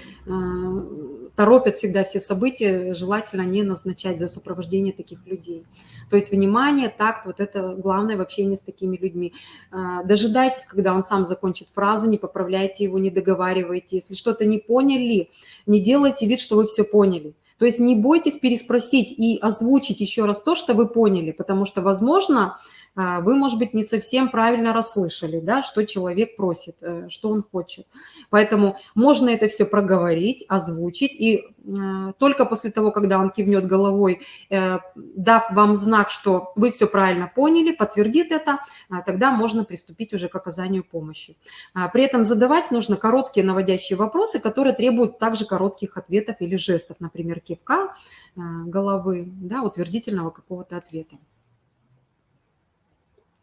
торопят всегда все события, желательно не назначать за сопровождение таких людей. То есть внимание, такт, вот это главное в общении с такими людьми. Дожидайтесь, когда он сам закончит фразу, не поправляйте его, не договаривайте. Если что-то не поняли, не делайте вид, что вы все поняли. То есть не бойтесь переспросить и озвучить еще раз то, что вы поняли, потому что, возможно, вы, может быть, не совсем правильно расслышали, да, что человек просит, что он хочет. Поэтому можно это все проговорить, озвучить, и только после того, когда он кивнет головой, дав вам знак, что вы все правильно поняли, подтвердит это, тогда можно приступить уже к оказанию помощи. При этом задавать нужно короткие наводящие вопросы, которые требуют также коротких ответов или жестов, например, кивка головы, да, утвердительного какого-то ответа.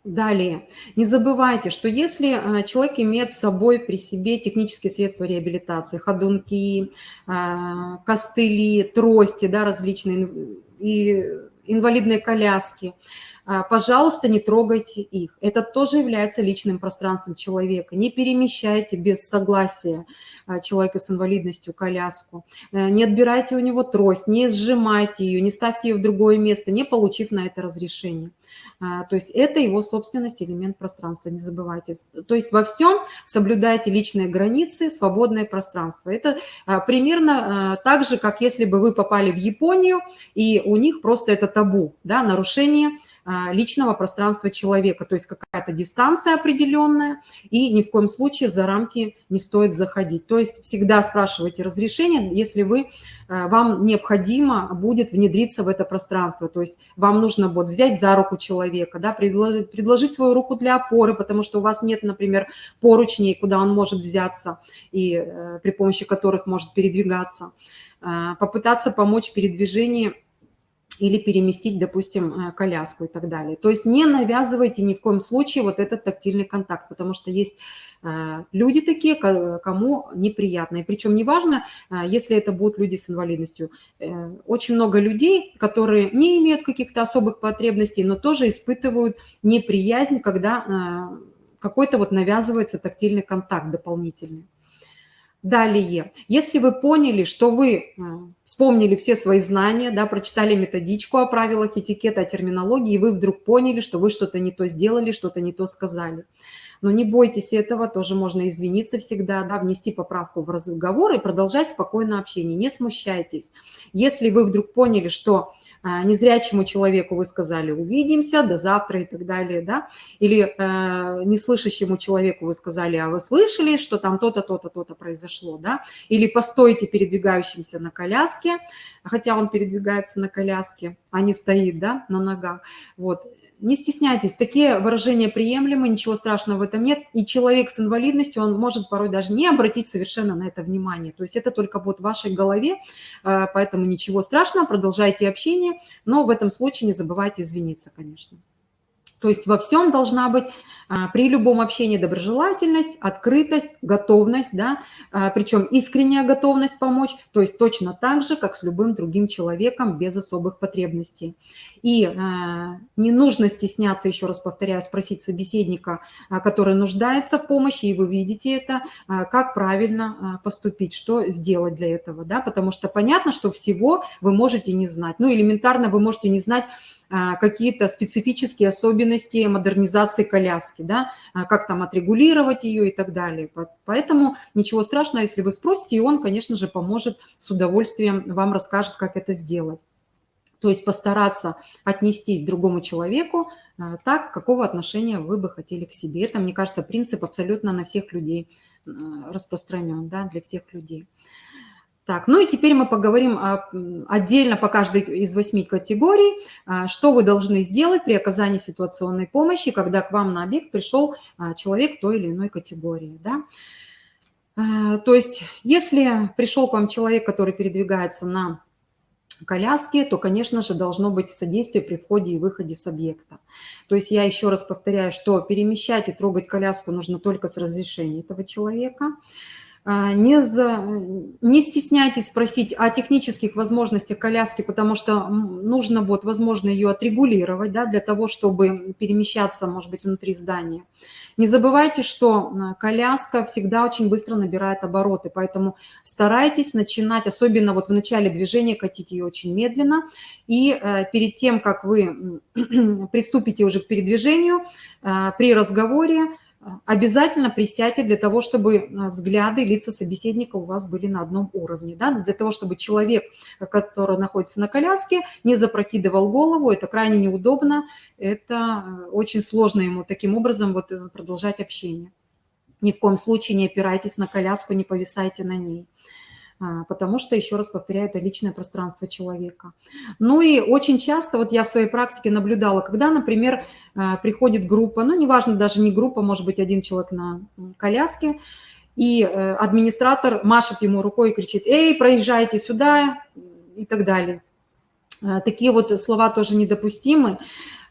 Далее, не забывайте, что если человек имеет с собой при себе технические средства реабилитации, ходунки, костыли, трости, да, различные, и инвалидные коляски, пожалуйста, не трогайте их. Это тоже является личным пространством человека. Не перемещайте без согласия человека с инвалидностью коляску. Не отбирайте у него трость, не сжимайте ее, не ставьте ее в другое место, не получив на это разрешение. То есть это его собственность, элемент пространства, не забывайте. То есть во всем соблюдайте личные границы, свободное пространство. Это примерно так же, как если бы вы попали в Японию, и у них просто это табу, да, нарушение личного пространства человека, то есть какая-то дистанция определенная, и ни в коем случае за рамки не стоит заходить. То есть всегда спрашивайте разрешение, если вам необходимо будет внедриться в это пространство, то есть вам нужно будет взять за руку человека, да, предложить свою руку для опоры, потому что у вас нет, например, поручней, куда он может взяться и при помощи которых может передвигаться, попытаться помочь в передвижении или переместить, допустим, коляску и так далее. То есть не навязывайте ни в коем случае вот этот тактильный контакт, потому что есть люди такие, кому неприятно. И причем неважно, если это будут люди с инвалидностью. Очень много людей, которые не имеют каких-то особых потребностей, но тоже испытывают неприязнь, когда какой-то вот навязывается тактильный контакт дополнительный. Далее, если вы поняли, что вы вспомнили все свои знания, да, прочитали методичку о правилах этикета, о терминологии, и вы вдруг поняли, что вы что-то не то сделали, что-то не то сказали, Но не бойтесь этого, тоже можно извиниться всегда, да, внести поправку в разговор и продолжать спокойное общение. Не смущайтесь. Если вы вдруг поняли, что незрячему человеку вы сказали «увидимся», «до завтра» и так далее, да, или неслышащему человеку вы сказали «а вы слышали, что там то-то, то-то, то-то произошло», да, или «постойте передвигающимся на коляске», хотя он передвигается на коляске, а не стоит, да, на ногах, вот. Не стесняйтесь, такие выражения приемлемы, ничего страшного в этом нет. И человек с инвалидностью, он может порой даже не обратить совершенно на это внимание. То есть это только вот в вашей голове, поэтому ничего страшного, продолжайте общение, но в этом случае не забывайте извиниться, конечно. То есть во всем должна быть при любом общении доброжелательность, открытость, готовность, да, причем искренняя готовность помочь, то есть точно так же, как с любым другим человеком без особых потребностей. И не нужно стесняться, еще раз повторяю, спросить собеседника, который нуждается в помощи, и вы видите это, как правильно поступить, что сделать для этого, да, потому что понятно, что всего вы можете не знать. Ну, элементарно вы можете не знать какие-то специфические особенности модернизации коляски, да, как там отрегулировать ее и так далее. Поэтому ничего страшного, если вы спросите, и он, конечно же, поможет с удовольствием, вам расскажет, как это сделать. То есть постараться отнестись к другому человеку так, какого отношения вы бы хотели к себе. Это, мне кажется, принцип абсолютно на всех людей распространен, да, для всех людей. Так, ну и теперь мы поговорим отдельно по каждой из 8 категорий, что вы должны сделать при оказании ситуационной помощи, когда к вам на объект пришел человек той или иной категории. Да? То есть если пришел к вам человек, который передвигается на коляске, то, конечно же, должно быть содействие при входе и выходе с объекта. То есть я еще раз повторяю, что перемещать и трогать коляску нужно только с разрешения этого человека. Не стесняйтесь спросить о технических возможностях коляски, потому что нужно, вот, возможно, ее отрегулировать, да, для того, чтобы перемещаться, может быть, внутри здания. Не забывайте, что коляска всегда очень быстро набирает обороты, поэтому старайтесь начинать, особенно вот в начале движения, катить ее очень медленно. И перед тем, как вы приступите уже к передвижению, при разговоре, обязательно присядьте для того, чтобы взгляды, лица собеседника у вас были на одном уровне. Да? Для того, чтобы человек, который находится на коляске, не запрокидывал голову. Это крайне неудобно. Это очень сложно ему таким образом вот продолжать общение. Ни в коем случае не опирайтесь на коляску, не повисайте на ней. Потому что, еще раз повторяю, это личное пространство человека. Ну и очень часто, вот я в своей практике наблюдала, когда, например, приходит группа, ну, неважно, даже не группа, может быть, один человек на коляске, и администратор машет ему рукой и кричит: «Эй, проезжайте сюда», и так далее. Такие вот слова тоже недопустимы.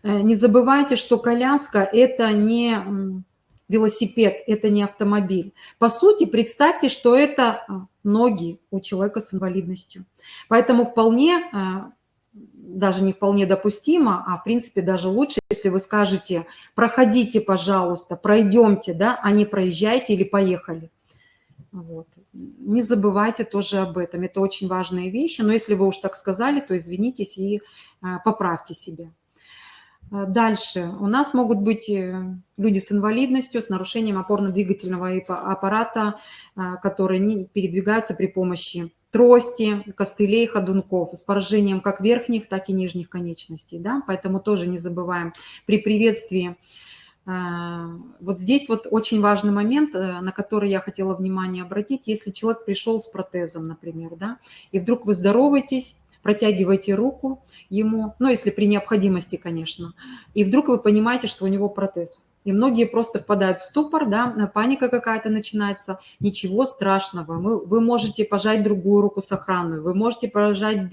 Не забывайте, что коляска – это не велосипед, это не автомобиль. По сути, представьте, что это ноги у человека с инвалидностью. Поэтому вполне, даже не вполне допустимо, а в принципе даже лучше, если вы скажете: проходите, пожалуйста, пройдемте, да, а не проезжайте или поехали. Вот. Не забывайте тоже об этом. Это очень важные вещи. Но если вы уж так сказали, то извинитесь и поправьте себя. Дальше. У нас могут быть люди с инвалидностью, с нарушением опорно-двигательного аппарата, которые передвигаются при помощи трости, костылей, ходунков, с поражением как верхних, так и нижних конечностей. Да? Поэтому тоже не забываем при приветствии. Вот здесь вот очень важный момент, на который я хотела внимание обратить. Если человек пришел с протезом, например, да, и вдруг вы здороваетесь, протягиваете руку ему, ну, если при необходимости, конечно, и вдруг вы понимаете, что у него протез. И многие просто впадают в ступор, да, паника какая-то начинается. Ничего страшного. Вы можете пожать другую руку с охраной, вы можете пожать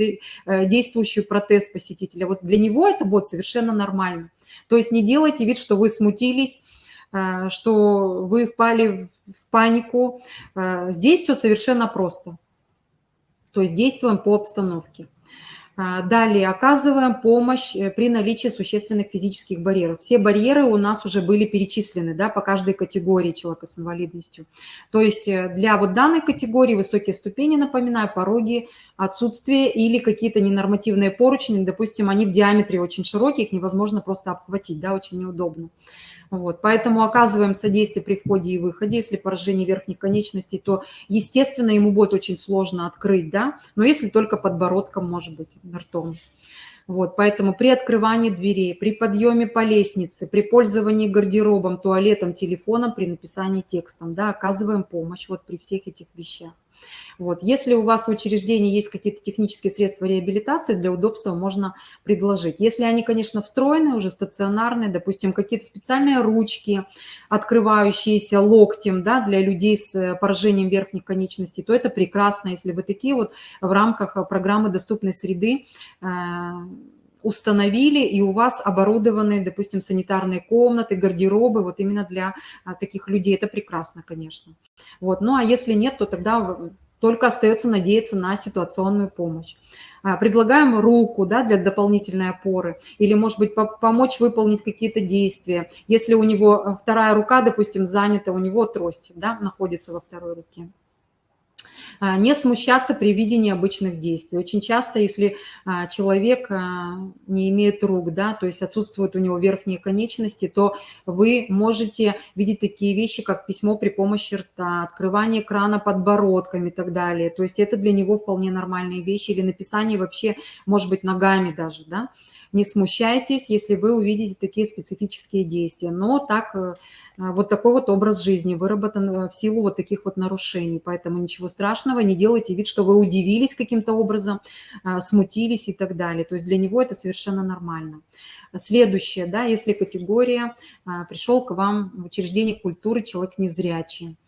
действующий протез посетителя. Вот для него это будет совершенно нормально. То есть не делайте вид, что вы смутились, что вы впали в панику. Здесь все совершенно просто. То есть действуем по обстановке. Далее оказываем помощь при наличии существенных физических барьеров. Все барьеры у нас уже были перечислены, да, по каждой категории человека с инвалидностью. То есть для вот данной категории высокие ступени, напоминаю, пороги, отсутствие или какие-то ненормативные поручни, допустим, они в диаметре очень широкие, их невозможно просто обхватить, да, очень неудобно. Вот, поэтому оказываем содействие при входе и выходе. Если поражение верхних конечностей, то, естественно, ему будет очень сложно открыть, да, но если только подбородком, может быть, ртом. Вот, поэтому при открывании дверей, при подъеме по лестнице, при пользовании гардеробом, туалетом, телефоном, при написании текстом, да, оказываем помощь вот при всех этих вещах. Вот. Если у вас в учреждении есть какие-то технические средства реабилитации, для удобства можно предложить. Если они, конечно, встроенные, уже стационарные, допустим, какие-то специальные ручки, открывающиеся локтем, да, для людей с поражением верхних конечностей, то это прекрасно, если вы такие вот в рамках программы доступной среды установили, и у вас оборудованы, допустим, санитарные комнаты, гардеробы, вот именно для таких людей. Это прекрасно, конечно. Вот. Ну, а если нет, то тогда только остается надеяться на ситуационную помощь. Предлагаем руку, да, для дополнительной опоры или, может быть, помочь выполнить какие-то действия. Если у него вторая рука, допустим, занята, у него трость, да, находится во второй руке. Не смущаться при виде необычных действий. Очень часто, если человек не имеет рук, да, то есть отсутствуют у него верхние конечности, то вы можете видеть такие вещи, как письмо при помощи рта, открывание крана подбородком и так далее. То есть это для него вполне нормальные вещи. Или написание вообще, может быть, ногами даже, да. Не смущайтесь, если вы увидите такие специфические действия. Но так, вот такой вот образ жизни выработан в силу вот таких вот нарушений. Поэтому ничего страшного, не делайте вид, что вы удивились каким-то образом, смутились и так далее. То есть для него это совершенно нормально. Следующее, да, если категория пришел к вам в учреждение культуры человек незрячий.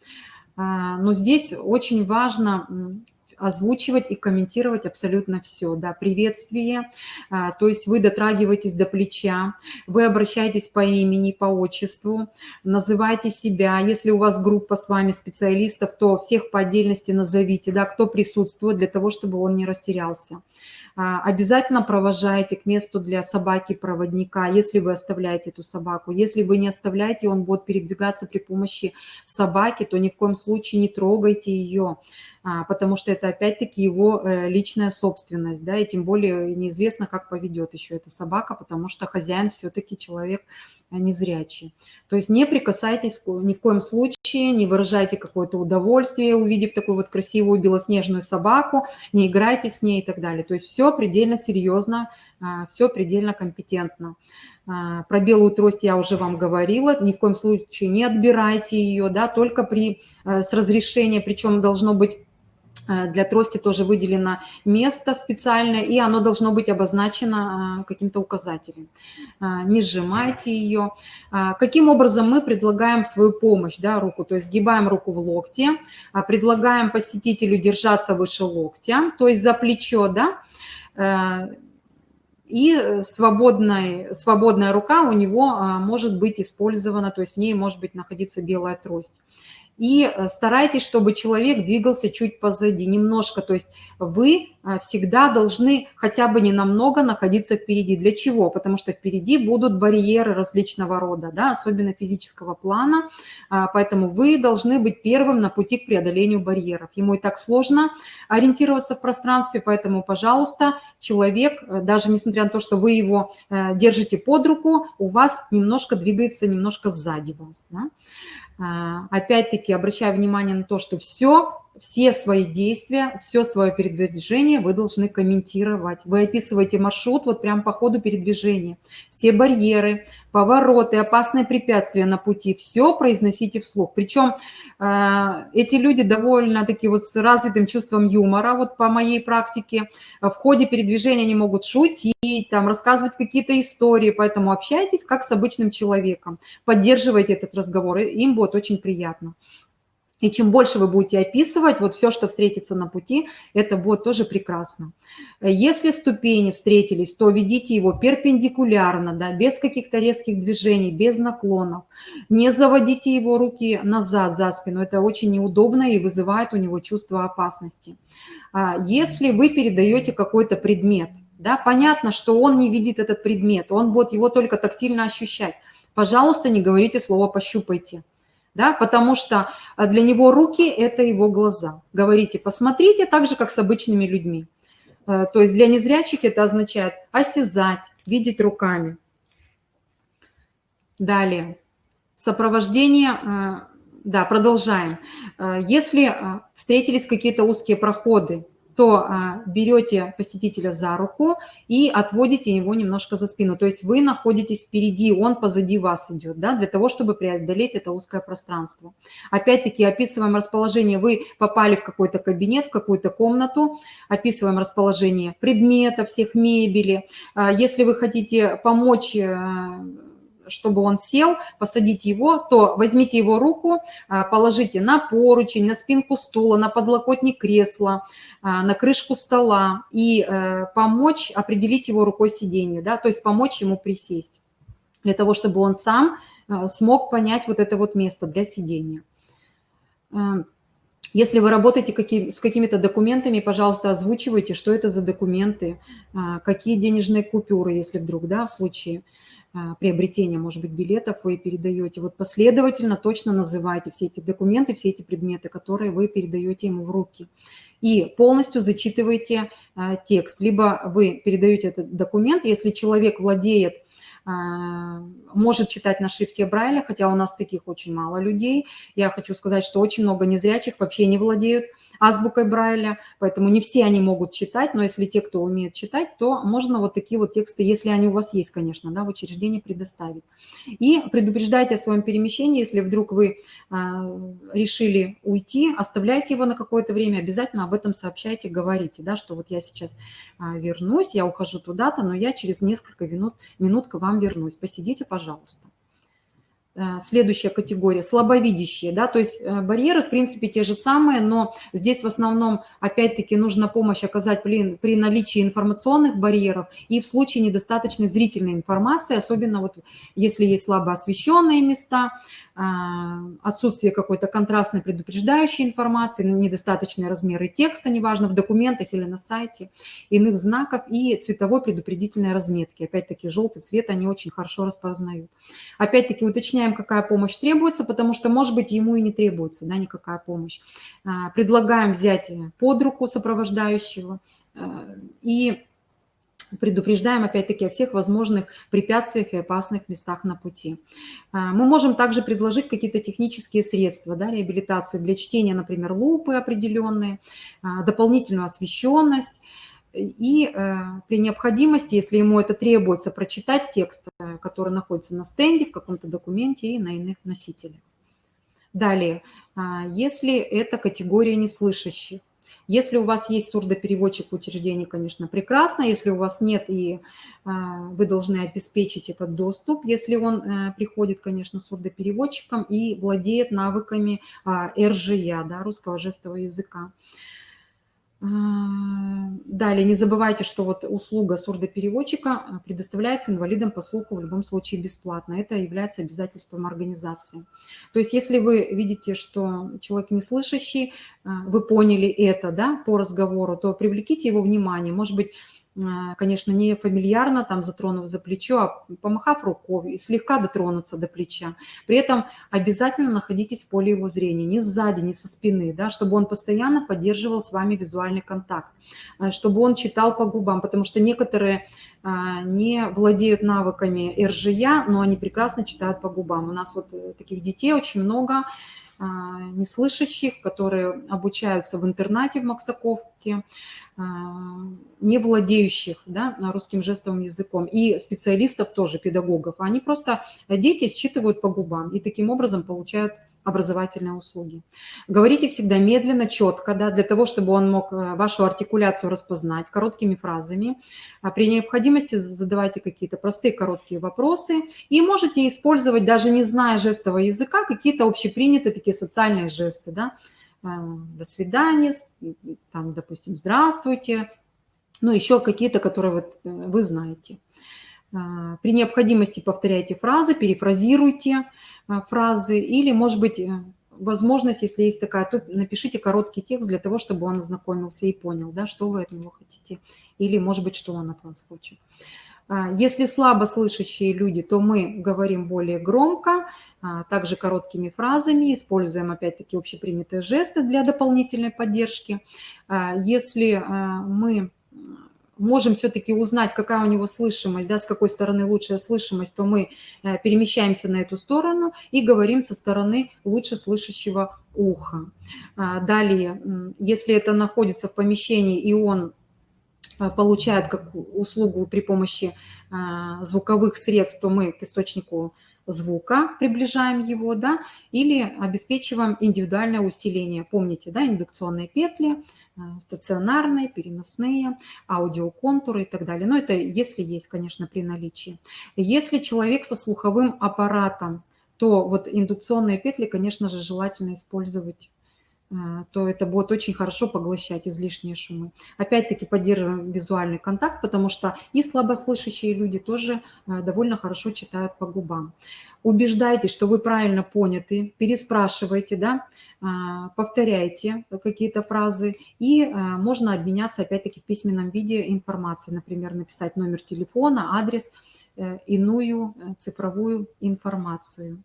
Но здесь очень важно озвучивать и комментировать абсолютно все, да, приветствие, то есть вы дотрагиваетесь до плеча, вы обращаетесь по имени, по отчеству, называйте себя, если у вас группа с вами специалистов, то всех по отдельности назовите, да, кто присутствует, для того, чтобы он не растерялся. Обязательно провожайте к месту для собаки-проводника, если вы оставляете эту собаку. Если вы не оставляете, он будет передвигаться при помощи собаки, то ни в коем случае не трогайте ее, потому что это опять-таки его личная собственность, да, и тем более неизвестно, как поведет еще эта собака, потому что хозяин все-таки человек незрячий. То есть не прикасайтесь ни в коем случае, не выражайте какое-то удовольствие, увидев такую вот красивую белоснежную собаку, не играйте с ней и так далее. То есть все предельно серьезно, все предельно компетентно. Про белую трость я уже вам говорила, ни в коем случае не отбирайте ее, да, только с разрешения, причем должно быть для трости тоже выделено место специальное, и оно должно быть обозначено каким-то указателем. Не сжимайте ее. Каким образом мы предлагаем свою помощь, да, руку? То есть сгибаем руку в локте, предлагаем посетителю держаться выше локтя, то есть за плечо, да, и свободная рука у него может быть использована, то есть в ней может быть находиться белая трость. И старайтесь, чтобы человек двигался чуть позади, немножко. То есть вы всегда должны хотя бы ненамного находиться впереди. Для чего? Потому что впереди будут барьеры различного рода, да, особенно физического плана. Поэтому вы должны быть первым на пути к преодолению барьеров. Ему и так сложно ориентироваться в пространстве, поэтому, пожалуйста, человек, даже несмотря на то, что вы его держите под руку, у вас немножко двигается, немножко сзади вас, да? Опять-таки обращаю внимание на то, что все свои действия, все свое передвижение вы должны комментировать. Вы описываете маршрут вот прям по ходу передвижения. Все барьеры, повороты, опасные препятствия на пути, все произносите вслух. Причем эти люди довольно-таки вот с развитым чувством юмора, вот по моей практике, в ходе передвижения они могут шутить, там, рассказывать какие-то истории, поэтому общайтесь как с обычным человеком, поддерживайте этот разговор, им будет очень приятно. И чем больше вы будете описывать, вот все, что встретится на пути, это будет тоже прекрасно. Если ступени встретились, то ведите его перпендикулярно, да, без каких-то резких движений, без наклонов. Не заводите его руки назад за спину, это очень неудобно и вызывает у него чувство опасности. Если вы передаете какой-то предмет, да, понятно, что он не видит этот предмет, он будет его только тактильно ощущать. Пожалуйста, не говорите слово «пощупайте». Да, потому что для него руки – это его глаза. Говорите, посмотрите так же, как с обычными людьми. То есть для незрячих это означает осязать, видеть руками. Далее. Сопровождение, да, продолжаем. Если встретились какие-то узкие проходы, то берете посетителя за руку и отводите его немножко за спину. То есть вы находитесь впереди, он позади вас идет, да, для того, чтобы преодолеть это узкое пространство. Опять-таки описываем расположение. Вы попали в какой-то кабинет, в какую-то комнату, описываем расположение предметов, всех мебели. Если вы хотите помочь, чтобы он сел, посадите его, то возьмите его руку, положите на поручень, на спинку стула, на подлокотник кресла, на крышку стола и помочь определить его рукой сиденье, да, то есть помочь ему присесть, для того, чтобы он сам смог понять вот это вот место для сидения. Если вы работаете с какими-то документами, пожалуйста, озвучивайте, что это за документы, какие денежные купюры, если вдруг, да, в случае приобретения, может быть, билетов вы передаете. Вот последовательно точно называйте все эти документы, все эти предметы, которые вы передаете ему в руки. И полностью зачитывайте текст. Либо вы передаете этот документ, если человек владеет, может читать на шрифте Брайля, хотя у нас таких очень мало людей. Я хочу сказать, что очень много незрячих вообще не владеют азбукой Брайля, поэтому не все они могут читать, но если те, кто умеет читать, то можно вот такие вот тексты, если они у вас есть, конечно, да, в учреждении предоставить. И предупреждайте о своем перемещении, если вдруг вы решили уйти, оставляйте его на какое-то время, обязательно об этом сообщайте, говорите, да, что вот я сейчас вернусь, я ухожу туда-то, но я через несколько минут к вам вернусь. Посидите, пожалуйста. Следующая категория – слабовидящие, да, то есть барьеры, в принципе, те же самые, но здесь в основном, опять-таки, нужно помощь оказать при наличии информационных барьеров и в случае недостаточной зрительной информации, особенно вот если есть слабо освещенные места, отсутствие какой-то контрастной предупреждающей информации, недостаточные размеры текста, неважно, в документах или на сайте, иных знаков и цветовой предупредительной разметки. Опять-таки, желтый цвет они очень хорошо распознают. Опять-таки, уточняем, какая помощь требуется, потому что, может быть, ему и не требуется, да, никакая помощь. Предлагаем взять под руку сопровождающего и предупреждаем, опять-таки, о всех возможных препятствиях и опасных местах на пути. Мы можем также предложить какие-то технические средства, да, реабилитации для чтения, например, лупы определенные, дополнительную освещенность. И при необходимости, если ему это требуется, прочитать текст, который находится на стенде, в каком-то документе и на иных носителях. Далее, если это категория неслышащих. Если у вас есть сурдопереводчик в учреждении, конечно, прекрасно. Если у вас нет, и вы должны обеспечить этот доступ, если он приходит, конечно, сурдопереводчиком и владеет навыками РЖЯ, да, русского жестового языка. Далее, не забывайте, что вот услуга сурдопереводчика предоставляется инвалидам по слуху в любом случае бесплатно. Это является обязательством организации. То есть если вы видите, что человек неслышащий, вы поняли это, да, по разговору, то привлеките его внимание. Может быть, конечно, не фамильярно, там, затронув за плечо, а помахав рукой, слегка дотронуться до плеча. При этом обязательно находитесь в поле его зрения, не сзади, не со спины, да, чтобы он постоянно поддерживал с вами визуальный контакт, чтобы он читал по губам, потому что некоторые не владеют навыками РЖЯ, но они прекрасно читают по губам. У нас вот таких детей очень много, неслышащих, которые обучаются в интернате в Максаковке, не владеющих, да, русским жестовым языком, и специалистов тоже, педагогов. Они просто, дети считывают по губам и таким образом получают образовательные услуги. Говорите всегда медленно, четко, да, для того, чтобы он мог вашу артикуляцию распознать короткими фразами. При необходимости задавайте какие-то простые короткие вопросы и можете использовать, даже не зная жестового языка, какие-то общепринятые такие социальные жесты, да. До свидания, там, допустим, здравствуйте, ну, еще какие-то, которые вот вы знаете. При необходимости повторяйте фразы, перефразируйте фразы или, может быть, возможность, если есть такая, то напишите короткий текст для того, чтобы он ознакомился и понял, да, что вы от него хотите или, может быть, что он от вас хочет. Если слабослышащие люди, то мы говорим более громко, также короткими фразами, используем опять-таки общепринятые жесты для дополнительной поддержки. Если мы можем все-таки узнать, какая у него слышимость, да, с какой стороны лучшая слышимость, то мы перемещаемся на эту сторону и говорим со стороны лучше слышащего уха. Далее, если это находится в помещении, и он получает как услугу при помощи звуковых средств, то мы к источнику звука приближаем его, да, или обеспечиваем индивидуальное усиление. Помните, да, индукционные петли, стационарные, переносные, аудиоконтуры и так далее. Но это если есть, конечно, при наличии. Если человек со слуховым аппаратом, то вот индукционные петли, конечно же, желательно использовать, то это будет очень хорошо поглощать излишние шумы. Опять-таки поддерживаем визуальный контакт, потому что и слабослышащие люди тоже довольно хорошо читают по губам. Убеждайтесь, что вы правильно поняты, переспрашивайте, да, повторяйте какие-то фразы, и можно обменяться опять-таки в письменном виде информацией, например, написать номер телефона, адрес, иную цифровую информацию.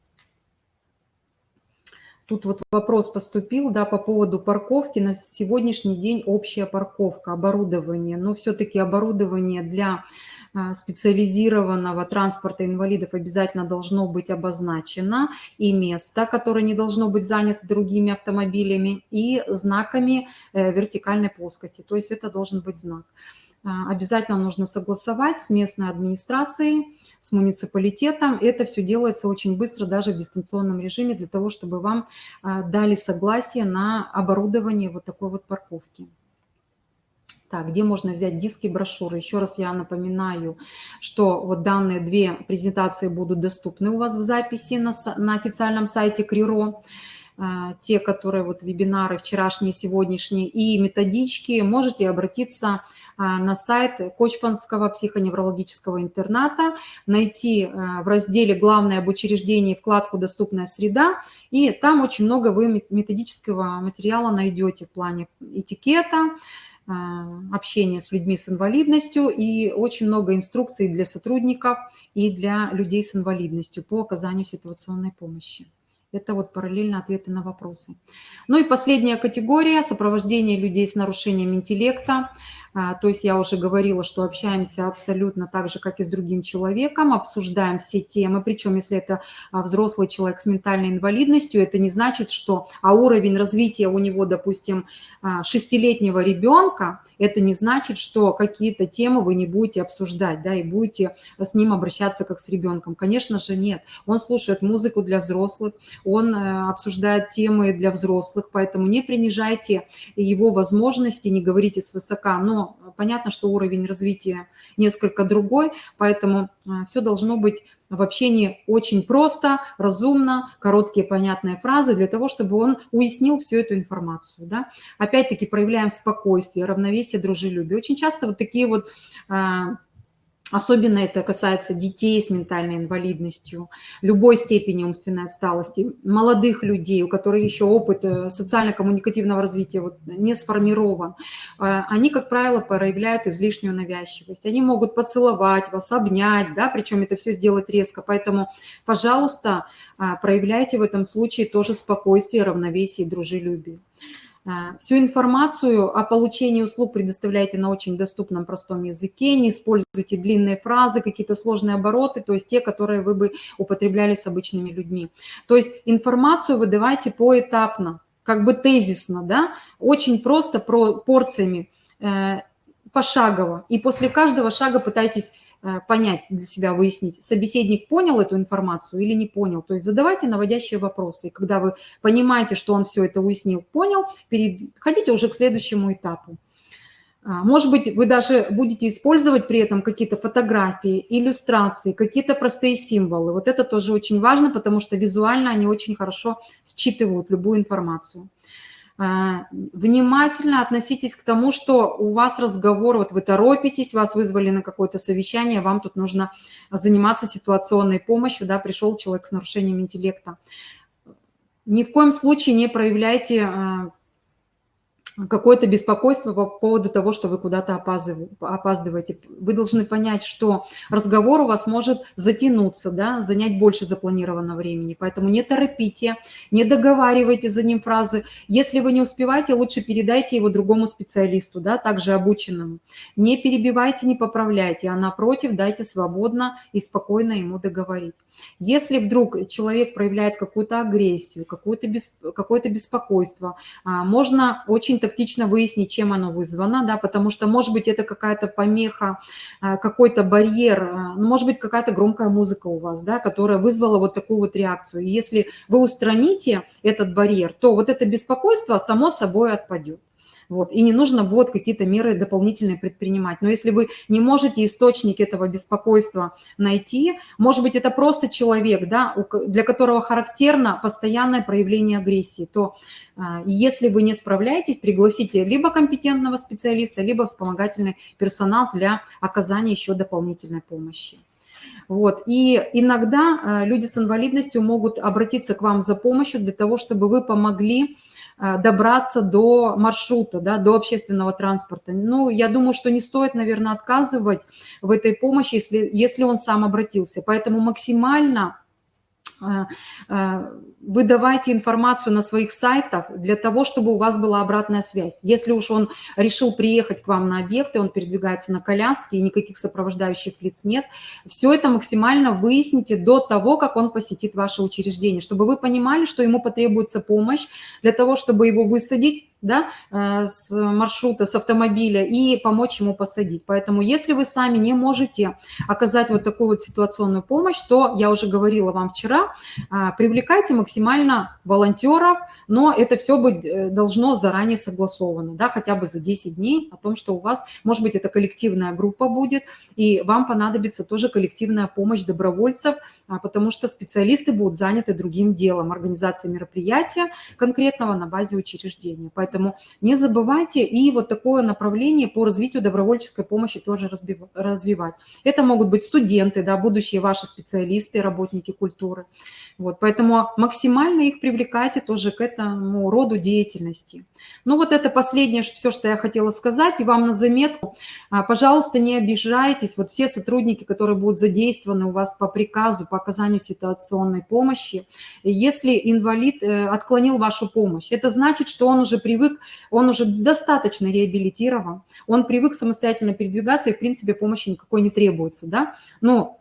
Тут вот вопрос поступил, да, по поводу парковки. На сегодняшний день общая парковка, оборудование. Но все-таки оборудование для специализированного транспорта инвалидов обязательно должно быть обозначено. И место, которое не должно быть занято другими автомобилями, и знаками вертикальной плоскости. То есть это должен быть знак. Обязательно нужно согласовать с местной администрацией, с муниципалитетом. Это все делается очень быстро, даже в дистанционном режиме, для того, чтобы вам дали согласие на оборудование вот такой вот парковки. Так, где можно взять диски, брошюры? Еще раз я напоминаю, что вот данные две презентации будут доступны у вас в записи на официальном сайте КРИРО. Те, которые вот вебинары вчерашние, сегодняшние, и методички, можете обратиться на сайт Кочпанского психоневрологического интерната, найти в разделе «Главное об учреждении» вкладку «Доступная среда», и там очень много вы методического материала найдете в плане этикета, общения с людьми с инвалидностью, и очень много инструкций для сотрудников и для людей с инвалидностью по оказанию ситуационной помощи. Это вот параллельно ответы на вопросы. Ну и последняя категория – сопровождение людей с нарушением интеллекта. То есть я уже говорила, что общаемся абсолютно так же, как и с другим человеком, обсуждаем все темы, причем если это взрослый человек с ментальной инвалидностью, это не значит, что уровень развития у него, допустим, 6-летнего ребенка, это не значит, что какие-то темы вы не будете обсуждать, да, и будете с ним обращаться как с ребенком. Конечно же, нет. Он слушает музыку для взрослых, он обсуждает темы для взрослых, поэтому не принижайте его возможности, не говорите свысока, но понятно, что уровень развития несколько другой, поэтому все должно быть в общении очень просто, разумно, короткие понятные фразы для того, чтобы он уяснил всю эту информацию. Да? Опять-таки проявляем спокойствие, равновесие, дружелюбие. Очень часто вот такие вот... Особенно это касается детей с ментальной инвалидностью, любой степени умственной отсталости, молодых людей, у которых еще опыт социально-коммуникативного развития вот не сформирован. Они, как правило, проявляют излишнюю навязчивость. Они могут поцеловать вас, обнять, да, причем это все сделать резко. Поэтому, пожалуйста, проявляйте в этом случае тоже спокойствие, равновесие и дружелюбие. Всю информацию о получении услуг предоставляйте на очень доступном простом языке, не используйте длинные фразы, какие-то сложные обороты, то есть те, которые вы бы употребляли с обычными людьми. То есть информацию выдавайте поэтапно, как бы тезисно, да, очень просто порциями, пошагово. И после каждого шага пытайтесь понять для себя, выяснить, собеседник понял эту информацию или не понял. То есть задавайте наводящие вопросы. И когда вы понимаете, что он все это уяснил, понял, переходите уже к следующему этапу. Может быть, вы даже будете использовать при этом какие-то фотографии, иллюстрации, какие-то простые символы. Вот это тоже очень важно, потому что визуально они очень хорошо считывают любую информацию. Внимательно относитесь к тому, что у вас разговор, вот вы торопитесь, вас вызвали на какое-то совещание, вам тут нужно заниматься ситуационной помощью, да, пришел человек с нарушением интеллекта. Ни в коем случае не проявляйте какое-то беспокойство по поводу того, что вы куда-то опаздываете. Вы должны понять, что разговор у вас может затянуться, да, занять больше запланированного времени. Поэтому не торопите, не договаривайте за ним фразы. Если вы не успеваете, лучше передайте его другому специалисту, да, также обученному. Не перебивайте, не поправляйте, а напротив, дайте свободно и спокойно ему договорить. Если вдруг человек проявляет какую-то агрессию, какое-то беспокойство, можно очень тактично выяснить, чем оно вызвано, да, потому что, может быть, это какая-то помеха, какой-то барьер, может быть, какая-то громкая музыка у вас, да, которая вызвала вот такую вот реакцию. И если вы устраните этот барьер, то вот это беспокойство само собой отпадет. Вот, и не нужно будет какие-то меры дополнительные предпринимать. Но если вы не можете источник этого беспокойства найти, может быть, это просто человек, да, для которого характерно постоянное проявление агрессии, то если вы не справляетесь, пригласите либо компетентного специалиста, либо вспомогательный персонал для оказания еще дополнительной помощи. Вот. И иногда люди с инвалидностью могут обратиться к вам за помощью для того, чтобы вы помогли добраться до маршрута, да, до общественного транспорта. Ну, я думаю, что не стоит, наверное, отказывать в этой помощи, если он сам обратился. Поэтому максимально вы давайте информацию на своих сайтах для того, чтобы у вас была обратная связь. Если уж он решил приехать к вам на объект, и он передвигается на коляске, и никаких сопровождающих лиц нет, все это максимально выясните до того, как он посетит ваше учреждение, чтобы вы понимали, что ему потребуется помощь для того, чтобы его высадить, да, с маршрута, с автомобиля и помочь ему посадить. Поэтому если вы сами не можете оказать вот такую вот ситуационную помощь, то, я уже говорила вам вчера, привлекайте максимально волонтеров, но это все быть должно заранее согласовано, да, хотя бы за 10 дней о том, что у вас, может быть, это коллективная группа будет, и вам понадобится тоже коллективная помощь добровольцев, потому что специалисты будут заняты другим делом, организацией мероприятия конкретного на базе учреждения. Поэтому не забывайте и вот такое направление по развитию добровольческой помощи тоже развивать. Это могут быть студенты, да, будущие ваши специалисты, работники культуры. Вот, поэтому максимально их привлекайте тоже к этому роду деятельности. Ну вот это последнее все, что я хотела сказать. И вам на заметку, пожалуйста, не обижайтесь. Вот все сотрудники, которые будут задействованы у вас по приказу, по оказанию ситуационной помощи, если инвалид отклонил вашу помощь, это значит, что он уже привык, он уже достаточно реабилитирован, он привык самостоятельно передвигаться, и, в принципе, помощи никакой не требуется, да? Но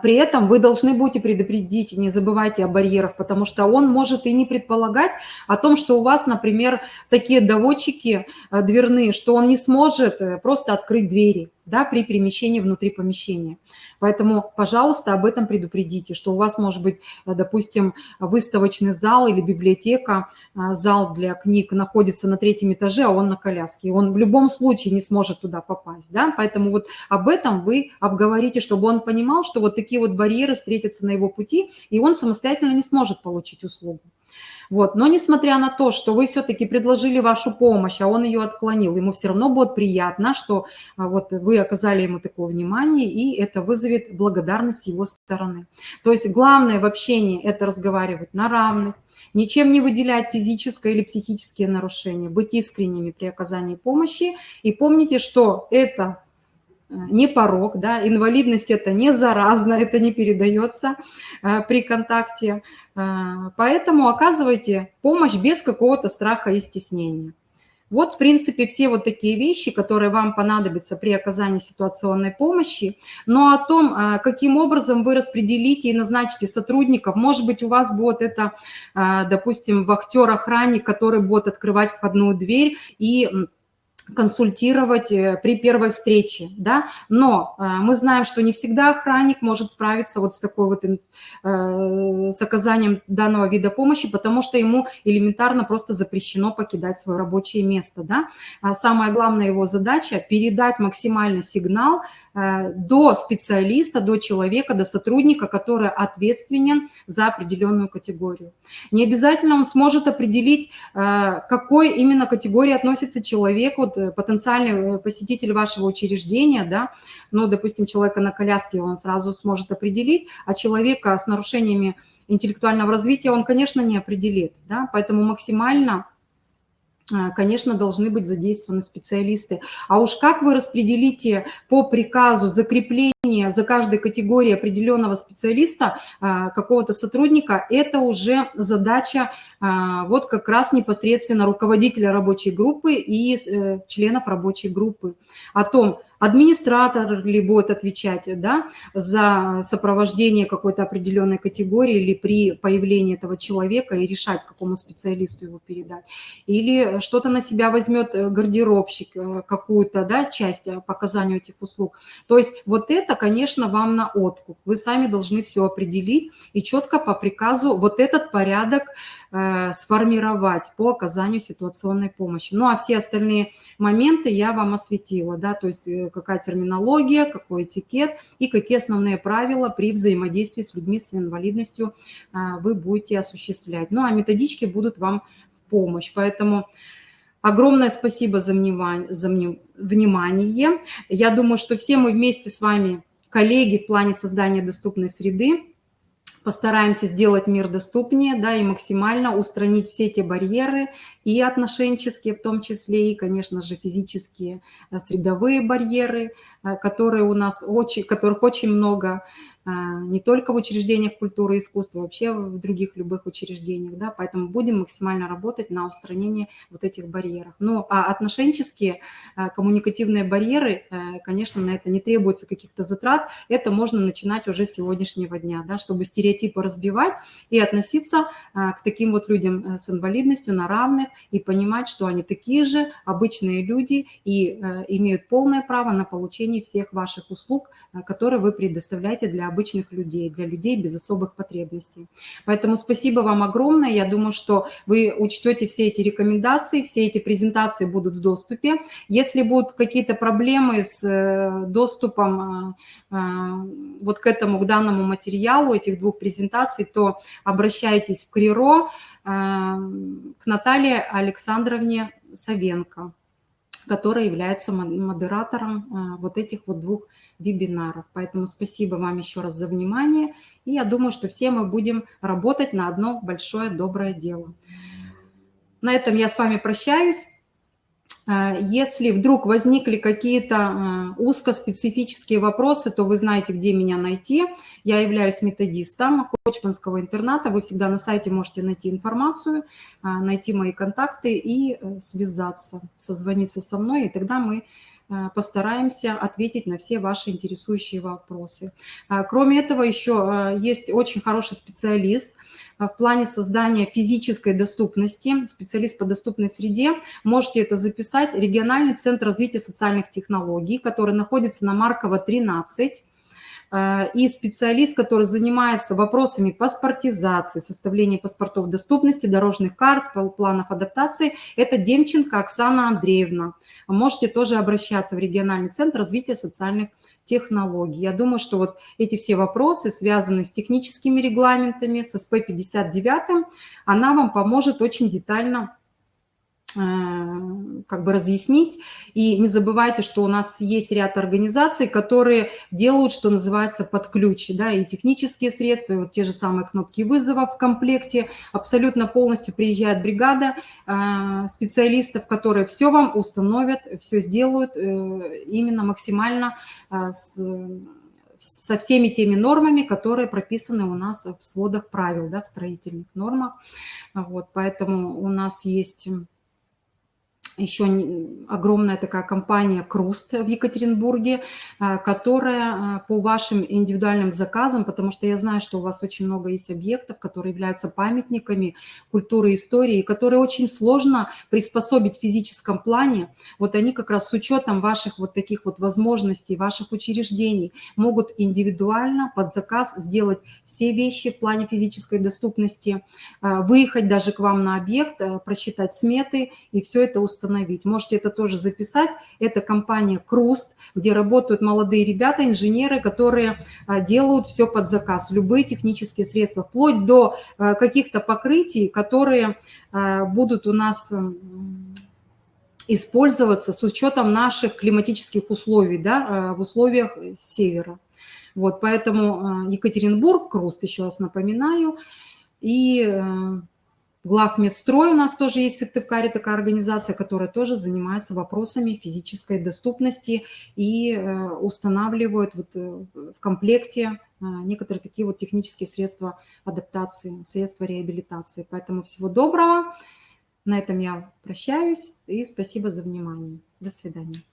при этом вы должны будете предупредить, не забывайте о барьерах, потому что он может и не предполагать о том, что у вас, например, такие доводчики дверные, что он не сможет просто открыть двери, да, при перемещении внутри помещения. Поэтому, пожалуйста, об этом предупредите, что у вас может быть, допустим, выставочный зал или библиотека, зал для книг находится на 3-м этаже, а он на коляске. И он в любом случае не сможет туда попасть, да, поэтому вот об этом вы обговорите, чтобы он понимал, что вот такие вот барьеры встретятся на его пути, и он самостоятельно не сможет получить услугу. Вот. Но несмотря на то, что вы все-таки предложили вашу помощь, а он ее отклонил, ему все равно будет приятно, что вот вы оказали ему такое внимание, и это вызовет благодарность с его стороны. То есть главное в общении – это разговаривать на равных, ничем не выделять физическое или психические нарушения, быть искренними при оказании помощи. И помните, что это не порок, да, инвалидность это не заразно, это не передается при контакте, поэтому оказывайте помощь без какого-то страха и стеснения. Вот, в принципе, все вот такие вещи, которые вам понадобятся при оказании ситуационной помощи. Но о том, каким образом вы распределите и назначите сотрудников, может быть, у вас будет это, допустим, вахтер-охранник, который будет открывать входную дверь и консультировать при первой встрече, да, но мы знаем, что не всегда охранник может справиться вот с такой вот, с оказанием данного вида помощи, потому что ему элементарно просто запрещено покидать свое рабочее место, да. Самая главная его задача – передать максимальный сигнал до специалиста, до человека, до сотрудника, который ответственен за определенную категорию. Не обязательно он сможет определить, к какой именно категории относится человек, вот, потенциальный посетитель вашего учреждения, да, ну, допустим, человека на коляске он сразу сможет определить, а человека с нарушениями интеллектуального развития он, конечно, не определит, да, поэтому максимально конечно, должны быть задействованы специалисты. А уж как вы распределите по приказу закрепление за каждой категорией определенного специалиста, какого-то сотрудника, это уже задача вот как раз непосредственно руководителя рабочей группы и членов рабочей группы. О том, администратор ли будет отвечать, да, за сопровождение какой-то определенной категории или при появлении этого человека и решать, какому специалисту его передать. Или что-то на себя возьмет гардеробщик, какую-то, да, часть по оказанию этих услуг. То есть вот это, конечно, вам на откуп. Вы сами должны все определить и четко по приказу вот этот порядок сформировать по оказанию ситуационной помощи. Ну, а все остальные моменты я вам осветила, да, то есть какая терминология, какой этикет и какие основные правила при взаимодействии с людьми с инвалидностью вы будете осуществлять. Ну, а методички будут вам в помощь. Поэтому огромное спасибо за внимание. Я думаю, что все мы вместе с вами, коллеги, в плане создания доступной среды, постараемся сделать мир доступнее, да, и максимально устранить все эти барьеры, и отношенческие в том числе, и, конечно же, физические, средовые барьеры, которые у нас которых очень много, не только в учреждениях культуры и искусства, вообще в других любых учреждениях, да, поэтому будем максимально работать на устранение вот этих барьеров. Ну, а отношенческие, коммуникативные барьеры, конечно, на это не требуется каких-то затрат, это можно начинать уже с сегодняшнего дня, да, чтобы стереотипы разбивать и относиться к таким вот людям с инвалидностью на равных и понимать, что они такие же обычные люди и имеют полное право на получение всех ваших услуг, которые вы предоставляете для обычных людей, для людей без особых потребностей. Поэтому спасибо вам огромное. Я думаю, что вы учтете все эти рекомендации, все эти презентации будут в доступе. Если будут какие-то проблемы с доступом вот к данному материалу, этих двух презентаций, то обращайтесь в КРИРО к Наталье Александровне Савенко, которая является модератором вот этих вот двух вебинаров. Поэтому спасибо вам еще раз за внимание. И я думаю, что все мы будем работать на одно большое доброе дело. На этом я с вами прощаюсь. Если вдруг возникли какие-то узкоспецифические вопросы, то вы знаете, где меня найти. Я являюсь методистом Кочманского интерната. Вы всегда на сайте можете найти информацию, найти мои контакты и связаться, созвониться со мной, и тогда мы постараемся ответить на все ваши интересующие вопросы. Кроме этого, еще есть очень хороший специалист в плане создания физической доступности, специалист по доступной среде. Можете это записать. Региональный центр развития социальных технологий, который находится на Маркова, 13. И специалист, который занимается вопросами паспортизации, составления паспортов доступности, дорожных карт, планов адаптации, это Демченко Оксана Андреевна. Можете тоже обращаться в региональный центр развития социальных технологий. Я думаю, что вот эти все вопросы, связанные с техническими регламентами, с СП-59, она вам поможет очень детально разъяснить. И не забывайте, что у нас есть ряд организаций, которые делают, что называется, под ключ, да, и технические средства, и вот те же самые кнопки вызова в комплекте. Абсолютно полностью приезжает бригада специалистов, которые все вам установят, все сделают именно максимально со всеми теми нормами, которые прописаны у нас в сводах правил, да, в строительных нормах. Вот, поэтому у нас есть еще огромная такая компания «Круст» в Екатеринбурге, которая по вашим индивидуальным заказам, потому что я знаю, что у вас очень много есть объектов, которые являются памятниками культуры и истории, которые очень сложно приспособить в физическом плане. Вот они как раз с учетом ваших вот таких вот возможностей, ваших учреждений могут индивидуально под заказ сделать все вещи в плане физической доступности, выехать даже к вам на объект, просчитать сметы и все это установить. Можете это тоже записать. Это компания «Круст», где работают молодые ребята, инженеры, которые делают все под заказ, любые технические средства, вплоть до каких-то покрытий, которые будут у нас использоваться с учетом наших климатических условий, да, в условиях севера. Вот, поэтому Екатеринбург, «Круст», еще раз напоминаю, и Главмедстрой у нас тоже есть в Сыктывкаре такая организация, которая тоже занимается вопросами физической доступности и устанавливает вот в комплекте некоторые такие вот технические средства адаптации, средства реабилитации. Поэтому всего доброго. На этом я прощаюсь и спасибо за внимание. До свидания.